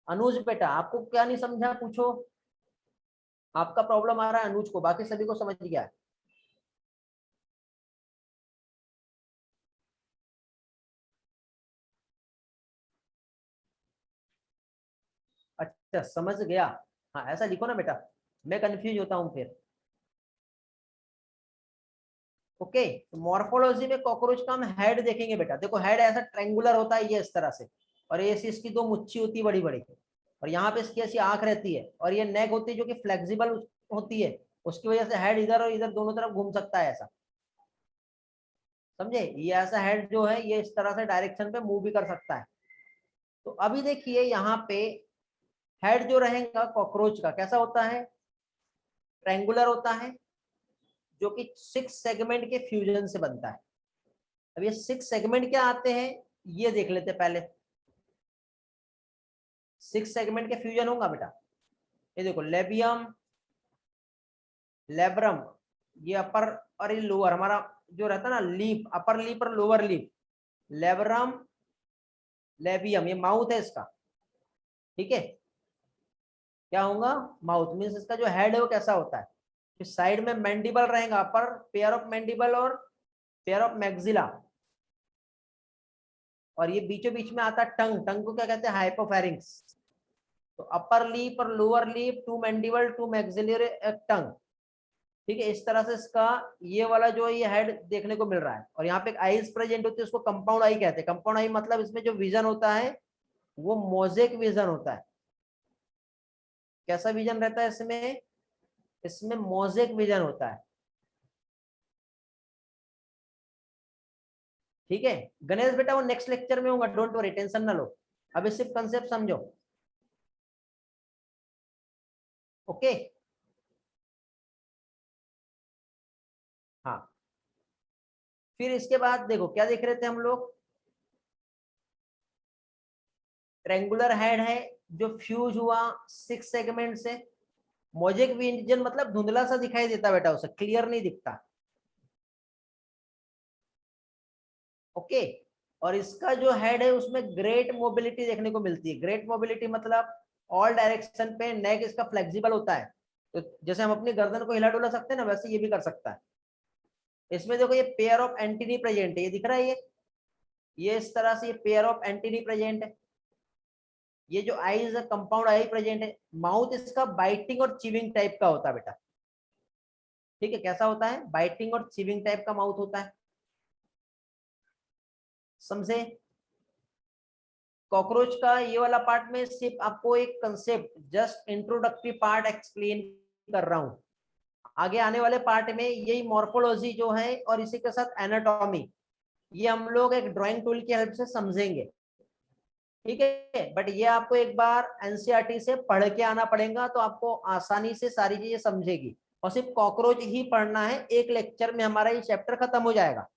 Speaker 1: अनुज बेटा आपको क्या नहीं समझा पूछो, आपका प्रॉब्लम आ रहा है अनुज को, बाकी सभी को समझ गया। अच्छा समझ गया, हाँ ऐसा लिखो ना बेटा, मैं कंफ्यूज होता हूँ फिर। ओके तो मॉर्फोलॉजी में कॉकरोच का हम हेड देखेंगे बेटा। देखो हेड ऐसा ट्रायंगुलर होता है ये इस तरह से, और ये इसकी 2 मुच्छी होती है बड़ी बड़ी, और यहाँ पे इसकी ऐसी आंख रहती है, और ये नेक होती है जो कि फ्लेक्सिबल होती है, उसकी वजह से हेड इधर और इधर दोनों तरफ घूम सकता है ऐसा, समझे। ये ऐसा हेड जो है ये इस तरह से डायरेक्शन पे मूव भी कर सकता है। तो अभी देखिए यहाँ पे हेड जो रहेगा कॉकरोच का कैसा होता है, ट्रायंगुलर होता है, जो कि 6 सेगमेंट के फ्यूजन से बनता है। अब ये 6 सेगमेंट क्या आते हैं ये देख लेते पहले। 6 सेगमेंट के फ्यूजन होगा बेटा, ये देखो लेबियम, लेब्रम, ये अपर और ये लोअर, हमारा जो रहता है ना लीप, अपर लीप और लोअर लीप, लेब्रम, लेबियम, ये माउथ है इसका, ठीक है। क्या होगा, माउथ मीन्स इसका जो हेड है वो कैसा होता है, कि साइड में मैंडिबल रहेगा, अपर पेयर ऑफ मैंडिबल और पेयर ऑफ मैक्सिला, और ये बीचों बीच में आता है टंग, टंग को क्या कहते हैं, हाइपोफेरिंक्स। तो अपर लीप और लोअर लीप, 2 मैंडिबल, 2 मैक्सिलरी, एक टंग, ठीक है। इस तरह से इसका ये वाला जो है ये हेड देखने को मिल रहा है, और यहाँ पे एक आईज प्रेजेंट होती है, उसको कंपाउंड आई कहते हैं। कंपाउंड आई मतलब इसमें जो विजन होता है वो मोजेक विजन होता है। कैसा विजन रहता है इसमें, इसमें मोजेक विजन होता है, ठीक है। गणेश बेटा वो नेक्स्ट लेक्चर में होगा, डोंट वरी, टेंशन ना लो, अभी सिर्फ कंसेप्ट समझो। ओके हाँ, फिर इसके बाद देखो क्या देख रहे थे हम लोग, ट्रेंगुलर हेड है जो फ्यूज हुआ 6 सेगमेंट से। मोजेक विजन मतलब धुंधला सा दिखाई देता बेटा, उसे क्लियर नहीं दिखता, ओके। और इसका जो हेड है उसमें ग्रेट मोबिलिटी देखने को मिलती है। ग्रेट मोबिलिटी मतलब ऑल डायरेक्शन पे नेक इसका फ्लेक्सिबल होता है, तो जैसे हम अपनी गर्दन को हिला डुला सकते हैं ना, वैसे ये भी कर सकता है। इसमें देखो ये पेयर ऑफ एंटीनी प्रेजेंट है, ये दिख रहा है, ये इस तरह से ये पेयर ऑफ एंटीनी प्रेजेंट है। ये जो आईज है कंपाउंड आई प्रेजेंट है। माउथ इसका बाइटिंग और चिविंग टाइप का होता है बेटा, ठीक है। कैसा होता है, बाइटिंग और चिविंग टाइप का माउथ होता है, समझे। कॉकरोच का ये वाला पार्ट में सिर्फ आपको एक concept, just introductory part explain कर रहा हूं। आगे आने वाले पार्ट में यही मॉर्फोलॉजी जो है और इसी के साथ एनाटॉमी, ये हम लोग एक ड्राइंग टूल की हेल्प से समझेंगे, ठीक है। बट ये आपको एक बार एनसीईआरटी से पढ़ के आना पड़ेगा, तो आपको आसानी से सारी चीजें समझेगी। और सिर्फ कॉकरोच ही पढ़ना है, एक लेक्चर में हमारा ये चैप्टर खत्म हो जाएगा।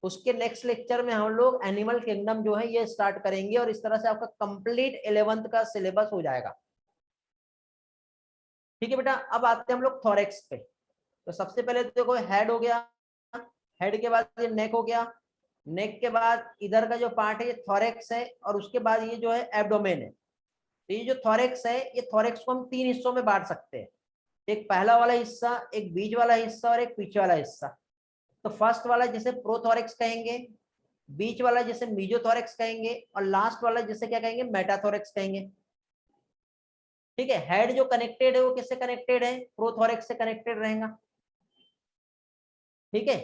Speaker 1: उसके नेक्स्ट लेक्चर में हम लोग एनिमल किंगडम जो है ये स्टार्ट करेंगे, और इस तरह से आपका कंप्लीट 11th का सिलेबस हो जाएगा, ठीक है बेटा। अब आते हैं हम लोग थोरेक्स पे। तो सबसे पहले तो देखो हेड हो गया, हेड के बाद ये नेक हो गया, नेक के बाद इधर का जो पार्ट है ये थोरेक्स है, और उसके बाद ये जो है एब्डोमेन है। तो ये जो थोरेक्स है, ये थोरेक्स को हम 3 हिस्सों में बांट सकते हैं, एक पहला वाला हिस्सा, एक बीच वाला हिस्सा और एक पीछे वाला हिस्सा। तो फर्स्ट वाला जिसे प्रोथोरेक्स कहेंगे, बीच वाला जिसे मीजोथोरेक्स कहेंगे, और लास्ट वाला जिसे क्या कहेंगे, मेटाथोरेक्स कहेंगे, ठीक है। हेड जो कनेक्टेड है वो किससे कनेक्टेड है, प्रोथोरेक्स से कनेक्टेड रहेगा, ठीक है।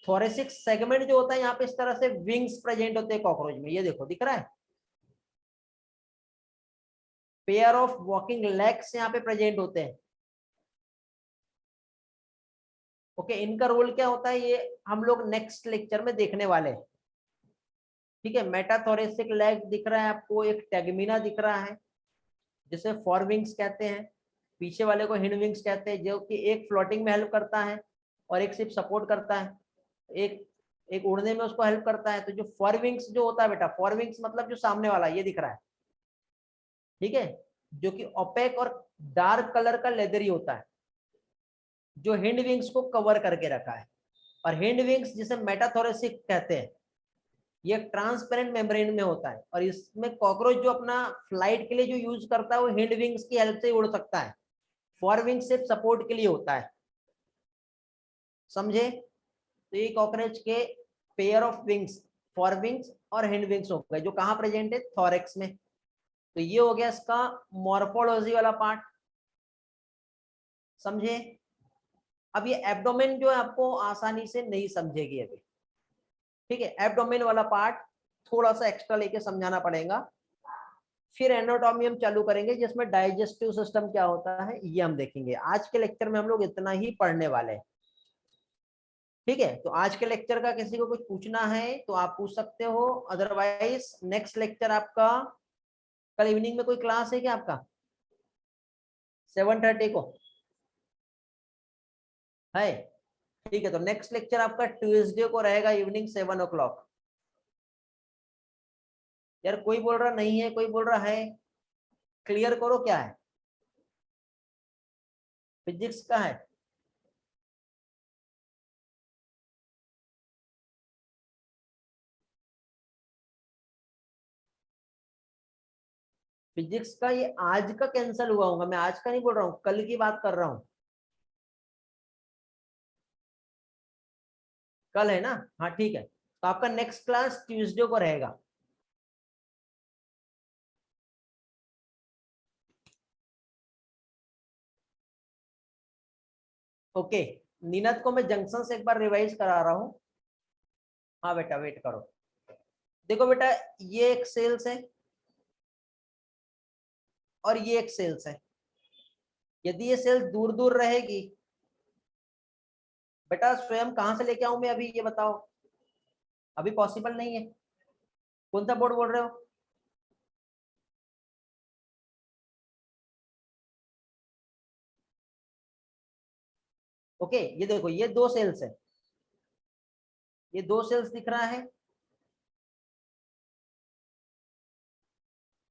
Speaker 1: थोरेसिक सेगमेंट जो होता है यहाँ पे इस तरह से विंग्स प्रेजेंट होते हैं कॉकरोच में, ये देखो दिख रहा है, पेयर ऑफ वॉकिंग लेग्स यहाँ पे प्रेजेंट होते हैं, ओके, इनका रोल क्या होता है ये हम लोग नेक्स्ट लेक्चर में देखने वाले हैं। ठीक है, मेटाथोरेसिक लेग दिख रहा है आपको, एक टेगमिना दिख रहा है जिसे फॉरविंग्स कहते हैं, पीछे वाले को हिंड विंग्स कहते हैं, जो कि एक फ्लोटिंग में हेल्प करता है और एक सिर्फ सपोर्ट करता है, एक एक उड़ने में उसको हेल्प करता है। तो जो फॉरविंग्स जो होता है बेटा, फॉरविंग्स मतलब जो सामने वाला ये दिख रहा है, ठीक है, जो कि ओपेक और डार्क कलर का लेदरी होता है, जो हिंड विंग्स को कवर करके रखा है। और हिंड विंग्स जिसे मेटाथोरेसिक कहते हैं, ये ट्रांसपेरेंट मेम्ब्रेन में होता है और इसमें कॉकरोच जो अपना फ्लाइट के लिए जो यूज करता है वो हिंड विंग्स की हेल्प से उड़ सकता है, फॉर विंग सिर्फ सपोर्ट के लिए होता है, समझे। तो ये कॉकरोच के pair of wings, for wings और हिंड विंग्स हो गए, जो कहाँ प्रेजेंट है, थोरेक्स में। तो ये हो गया इसका मॉर्फोलॉजी वाला पार्ट, समझे। अब ये एब्डोमेन जो है आपको आसानी से नहीं समझेगी अभी, ठीक है, एब्डोमेन वाला पार्ट थोड़ा सा एक्स्ट्रा लेके समझाना पड़ेगा। फिर एनाटॉमी हम चालू करेंगे जिसमें डाइजेस्टिव सिस्टम क्या होता है ये हम देखेंगे। आज के लेक्चर में हम लोग इतना ही पढ़ने वाले हैं, ठीक है। तो आज के लेक्चर का किसी को कुछ पूछना है तो आप पूछ सकते हो, अदरवाइज नेक्स्ट लेक्चर आपका कल इवनिंग में कोई क्लास है क्या आपका, 7:30 को है, ठीक है। तो नेक्स्ट लेक्चर आपका ट्यूसडे को रहेगा इवनिंग 7 o'clock। यार कोई बोल रहा नहीं है, कोई बोल रहा है, क्लियर करो क्या है, फिजिक्स का है। फिजिक्स का ये आज का कैंसिल हुआ होगा, मैं आज का नहीं बोल रहा हूँ, कल की बात कर रहा हूँ। कल है ना, हाँ ठीक है। तो आपका नेक्स्ट क्लास ट्यूसडे को रहेगा। ओके, नीनत को मैं जंक्शन से एक बार रिवाइज करा रहा हूँ। हाँ बेटा वेट करो, देखो बेटा, ये एक सेल्स है और ये एक सेल्स है। यदि ये सेल्स दूर दूर रहेगी, बेटा स्वयं कहां से लेके आऊं मैं अभी, ये बताओ, अभी पॉसिबल नहीं है। कौन सा बोर्ड बोल रहे हो, ओके। ये देखो ये दो सेल्स है, ये दो सेल्स दिख रहा है।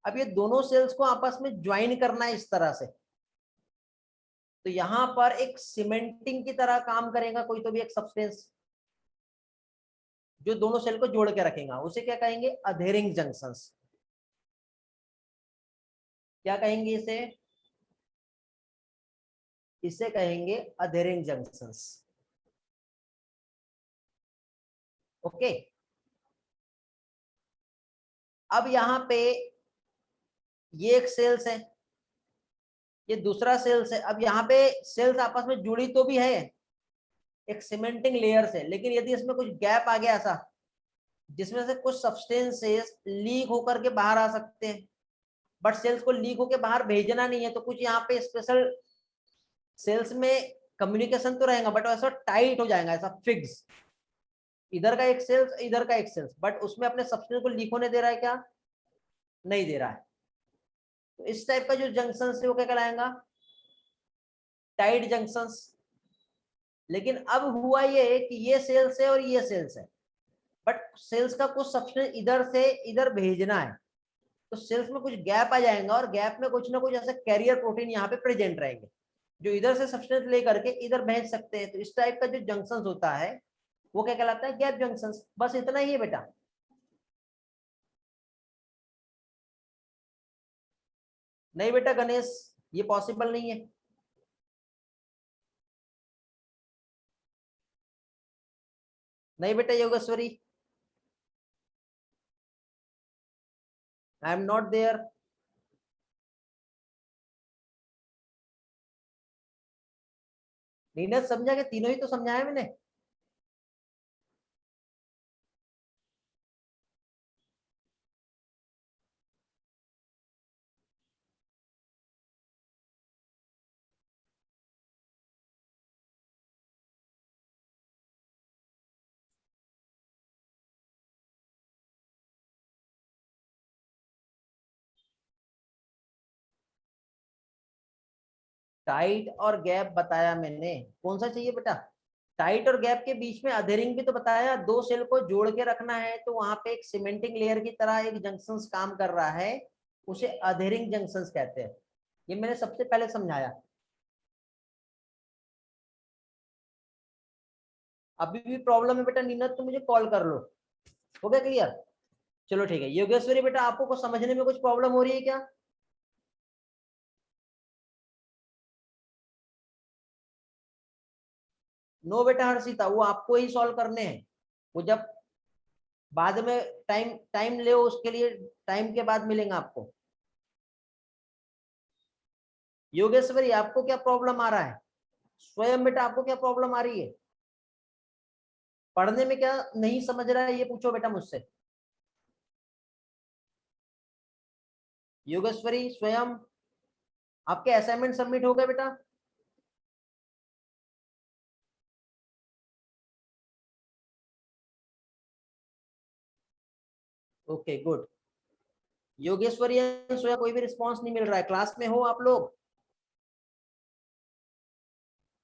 Speaker 1: अब ये दोनों सेल्स को आपस में ज्वाइन करना है इस तरह से, तो यहां पर एक सीमेंटिंग की तरह काम करेगा कोई तो भी एक सब्सटेंस, जो दोनों सेल को जोड़ के रखेगा, उसे क्या कहेंगे, अधेरिंग जंक्शंस। क्या कहेंगे इसे, इसे कहेंगे अधेरिंग जंक्शंस, ओके। अब यहाँ पे ये एक सेल्स है, ये दूसरा सेल्स है। अब यहाँ पे सेल्स आपस में जुड़ी तो भी है एक सीमेंटिंग लेयर से, लेकिन यदि इसमें कुछ गैप आ गया ऐसा जिसमें से कुछ सब्सटेंसेस लीक होकर के बाहर आ सकते हैं, बट सेल्स को लीक होकर बाहर भेजना नहीं है, तो कुछ यहाँ पे स्पेशल सेल्स में कम्युनिकेशन तो रहेगा, बट ऐसा टाइट हो जाएगा, ऐसा फिक्स, इधर का एक सेल्स इधर का एक सेल्स, बट उसमें अपने सब्सटेंस को लीक होने दे रहा है क्या, नहीं दे रहा है। तो इस टाइप का जो जंक्शन है वो क्या कहलाएगा, टाइट जंक्शंस। लेकिन अब हुआ ये कि ये सेल्स है और ये सेल्स है, बट सेल्स का कुछ सब्सटेंस इधर से इधर भेजना है, तो सेल्स में कुछ गैप आ जाएगा और गैप में कुछ ना कुछ ऐसे कैरियर प्रोटीन यहाँ पे प्रेजेंट रहेंगे, जो इधर से सब्सटेंस लेकर के इधर भेज सकते हैं। तो इस टाइप का जो जंक्शन होता है वो क्या कहलाता है, गैप जंक्शन। बस इतना ही है बेटा। नहीं बेटा गणेश, ये पॉसिबल नहीं है। नहीं बेटा Yogeshwari, I am not there. Neeraj समझा के तीनों ही तो समझाया मैंने। टाइट और गैप बताया मैंने, कौन सा चाहिए बेटा? टाइट और गैप के बीच में अधेरिंग भी तो बताया, दो सेल को जोड़ के रखना है तो वहां पे एक सीमेंटिंग लेयर की तरह एक जंक्शंस काम कर रहा है, उसे अधेरिंग जंक्शंस कहते हैं। ये मैंने सबसे पहले समझाया। अभी भी प्रॉब्लम है बेटा नीरज तो मुझे कॉल कर लो। हो गया क्लियर? चलो ठीक है। योगेश्वरी बेटा आपको कुछ समझने में कुछ प्रॉब्लम हो रही है क्या? नो बेटा हर्षिता, वो आपको ही सॉल्व करने हैं। वो जब बाद में टाइम टाइम ले उसके लिए टाइम के बाद मिलेंगे आपको। योगेश्वरी आपको क्या प्रॉब्लम आ रहा है? स्वयं बेटा आपको क्या प्रॉब्लम आ रही है? पढ़ने में क्या नहीं समझ रहा है ये पूछो बेटा मुझसे। योगेश्वरी स्वयं आपके असाइनमेंट सबमिट हो गए बेटा? Okay good. योगेश्वरी स्वयं कोई भी रिस्पांस नहीं मिल रहा है। क्लास में हो आप लोग?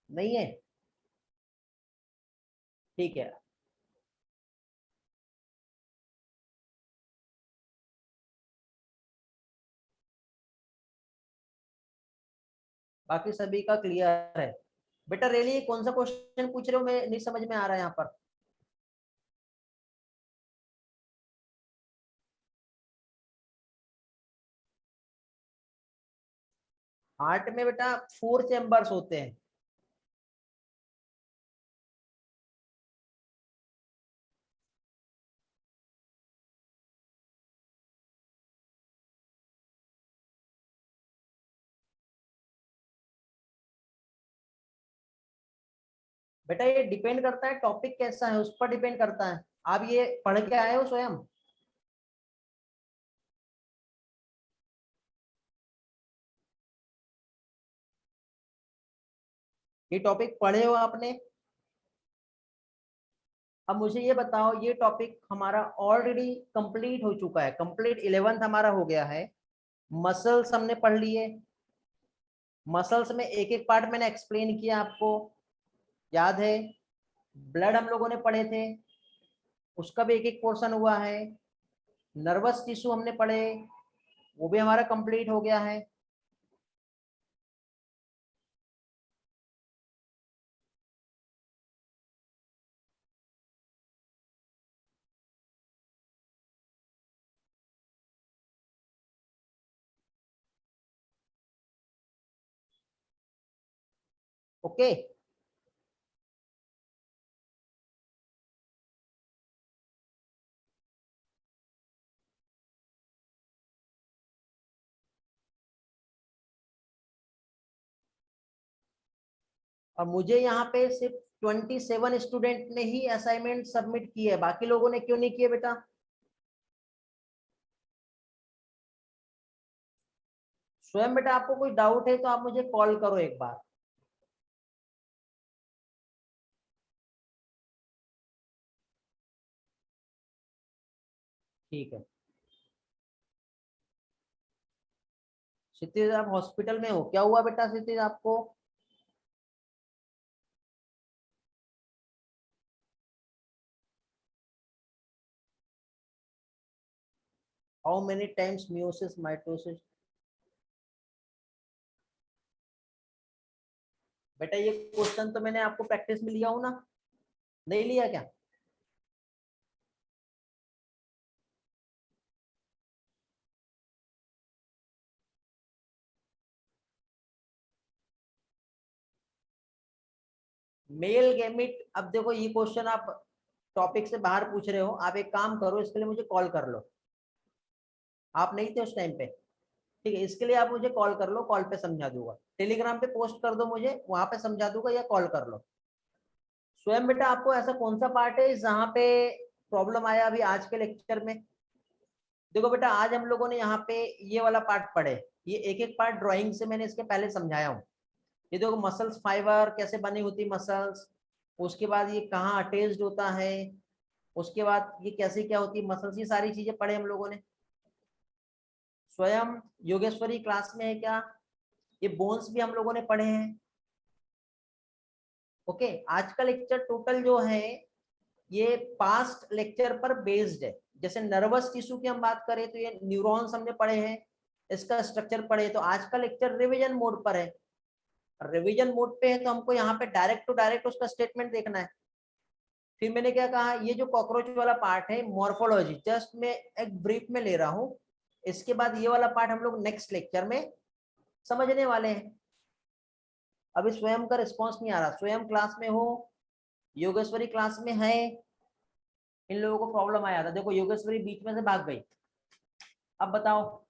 Speaker 1: नहीं है? ठीक है। बाकी सभी का क्लियर है। बेटा रेली कौन सा क्वेश्चन पूछ रहे हो, मैं नहीं समझ में आ रहा है यहाँ पर। हार्ट में बेटा 4 चैम्बर्स होते हैं। बेटा ये डिपेंड करता है टॉपिक कैसा है उस पर डिपेंड करता है। आप ये पढ़ के आए हो स्वयं? ये टॉपिक पढ़े हो आपने? अब मुझे ये बताओ, ये टॉपिक हमारा ऑलरेडी कंप्लीट हो चुका है, कंप्लीट 11th हमारा हो गया है। मसल्स हमने पढ़ लिए। मसल्स में एक एक पार्ट मैंने एक्सप्लेन किया आपको, याद है? ब्लड हम लोगों ने पढ़े थे, उसका भी एक एक पोर्शन हुआ है। नर्वस टिश्यू हमने पढ़े, वो भी हमारा कंप्लीट हो गया है। ओके। और मुझे यहाँ पे सिर्फ 27 स्टूडेंट ने ही असाइनमेंट सबमिट किए, बाकी लोगों ने क्यों नहीं किए बेटा? स्वयं बेटा आपको कोई डाउट है तो आप मुझे कॉल करो एक बार। ठीक है। क्षितिज आप हॉस्पिटल में हो, क्या हुआ बेटा क्षितिज आपको? How many times meiosis mitosis? बेटा ये क्वेश्चन तो मैंने आपको प्रैक्टिस में लिया हूं ना, नहीं लिया क्या? मेल गैमिट, अब देखो ये क्वेश्चन आप टॉपिक से बाहर पूछ रहे हो, आप एक काम करो इसके लिए मुझे कॉल कर लो। आप नहीं थे उस टाइम पे? ठीक है, इसके लिए आप मुझे कॉल कर लो, कॉल पे समझा दूंगा। टेलीग्राम पे पोस्ट कर दो मुझे, वहां पे समझा दूंगा, या कॉल कर लो। स्वयं बेटा आपको ऐसा कौन सा पार्ट है जहाँ पे प्रॉब्लम आया अभी आज के लेक्चर में? देखो बेटा आज हम लोगों ने यहाँ पे ये वाला पार्ट पढ़े, ये एक एक पार्ट ड्राइंग से मैंने इसके पहले समझाया हूँ। ये देखो मसल्स फाइबर कैसे बनी होती मसल्स, उसके बाद ये कहाँ अटैच्ड होता है, उसके बाद ये कैसे क्या होती है मसल्स, ये सारी चीजें पढ़े हम लोगों ने। स्वयं योगेश्वरी क्लास में है क्या? ये बोन्स भी हम लोगों ने पढ़े हैं। ओके, आज का लेक्चर टोटल जो है ये पास्ट लेक्चर पर बेस्ड है। जैसे नर्वस टिश्यू की हम बात करें तो ये न्यूरॉन्स हमने पढ़े हैं, इसका स्ट्रक्चर पढ़े। तो आज का लेक्चर रिवीजन मोड पर है। रिवीजन मोड पे है तो हमको यहाँ पे डायरेक्ट टू डायरेक्ट उसका स्टेटमेंट देखना है। फिर मैंने क्या कहा, ये जो कॉकरोच वाला पार्ट है मॉर्फोलॉजी, जस्ट मैं एक ब्रीफ में ले रहा हूँ। इसके बाद ये वाला पार्ट हम लोग नेक्स्ट लेक्चर में समझने वाले हैं। अभी स्वयं का रिस्पॉन्स नहीं आ रहा, स्वयं क्लास में हो, योगेश्वरी क्लास में है, इन लोगों को प्रॉब्लम आया था। देखो योगेश्वरी बीच में से भाग गई, अब बताओ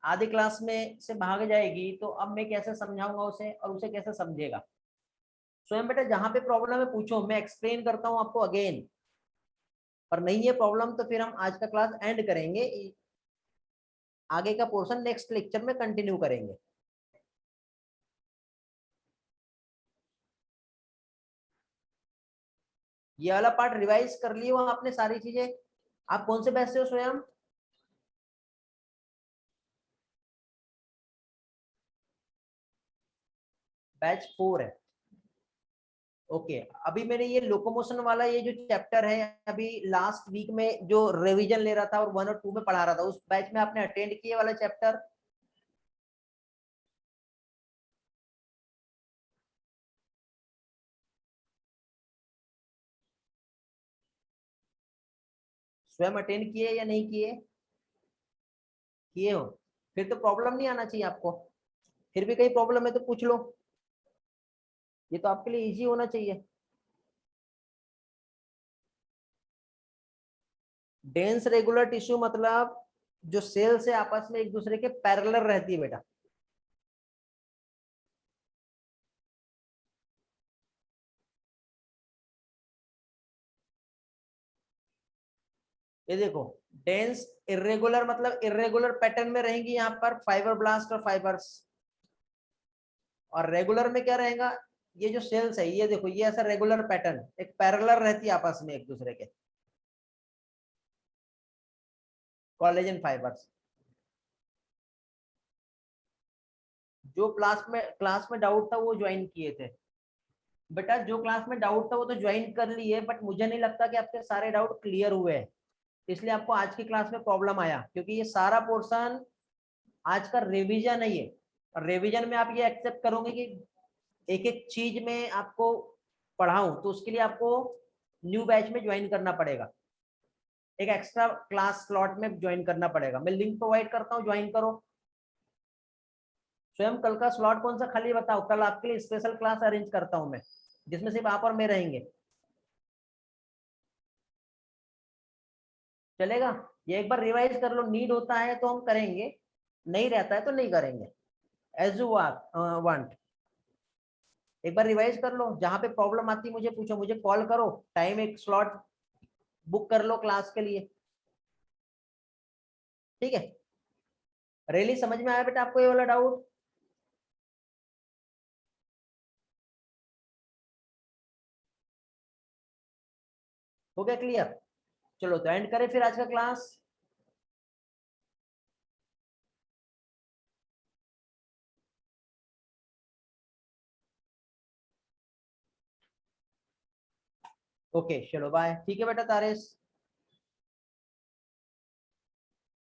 Speaker 1: आधी क्लास में से भाग जाएगी तो अब मैं कैसे समझाऊंगा उसे और उसे कैसे समझेगा। स्वयं बेटा जहाँ पे प्रॉब्लम है पूछो, मैं एक्सप्लेन करता हूँ आपको अगेन। पर नहीं है प्रॉब्लम तो फिर हम आज का क्लास एंड करेंगे, आगे का पोर्शन नेक्स्ट लेक्चर में कंटिन्यू करेंगे। ये वाला पार्ट रिवाइज कर लिए हो आपने सारी चीजें। आप कौन से बैच से हो स्वयं? बैच 4 है। ओके, अभी मैंने ये लोकोमोशन वाला ये जो चैप्टर है अभी लास्ट वीक में जो रिवीजन ले रहा था और 1 और 2 में पढ़ा रहा था, उस बैच में आपने अटेंड किए वाला चैप्टर? स्वयं अटेंड किए या नहीं किए? किए हो, फिर तो प्रॉब्लम नहीं आना चाहिए आपको। फिर भी कहीं प्रॉब्लम है तो पूछ लो, ये तो आपके लिए इजी होना चाहिए। डेंस रेगुलर टिश्यू मतलब जो सेल्स है आपस में एक दूसरे के पैरेलल रहती है बेटा। ये देखो, डेंस इरेगुलर मतलब इरेगुलर पैटर्न में रहेंगी यहाँ पर फाइबर ब्लास्ट और फाइबर्स, और रेगुलर में क्या रहेगा, ये जो सेल्स है ये देखो, ये ऐसा रेगुलर पैटर्न एक पैरेलल रहती है आपस में एक दूसरे के, कोलेजन फाइबर्स। जो क्लास में डाउट था वो ज्वाइन किए थे बेटा, जो क्लास में डाउट था वो तो ज्वाइन कर लिए, बट मुझे नहीं लगता कि आपके सारे डाउट क्लियर हुए हैं, इसलिए आपको आज की क्लास में प्रॉब्लम आया। क्योंकि ये सारा पोर्शन आज का रिवीजन है ये, और रिवीजन में आप ये एक्सेप्ट करोगे कि एक एक चीज में आपको पढ़ाऊं, तो उसके लिए आपको न्यू बैच में ज्वाइन करना पड़ेगा, एक एक्स्ट्रा क्लास स्लॉट में ज्वाइन करना पड़ेगा। मैं लिंक प्रोवाइड करता हूँ, ज्वाइन करो। स्वयं कल का स्लॉट कौन सा खाली बताओ, कल आपके लिए स्पेशल क्लास अरेंज करता हूँ मैं, जिसमें सिर्फ आप और मैं रहेंगे। चलेगा? ये एक बार रिवाइज कर लो, नीड होता है तो हम करेंगे, नहीं रहता है तो नहीं करेंगे, एज यू वांट। एक बार रिवाइज कर लो, जहां पे प्रॉब्लम आती मुझे पूछो, मुझे कॉल करो, टाइम एक स्लॉट बुक कर लो क्लास के लिए। ठीक है? रियली समझ में आया बेटा आपको ये वाला डाउट? हो गया क्लियर? चलो तो एंड करें फिर आज का क्लास। ओके चलो बाय, ठीक है बेटा तारेश।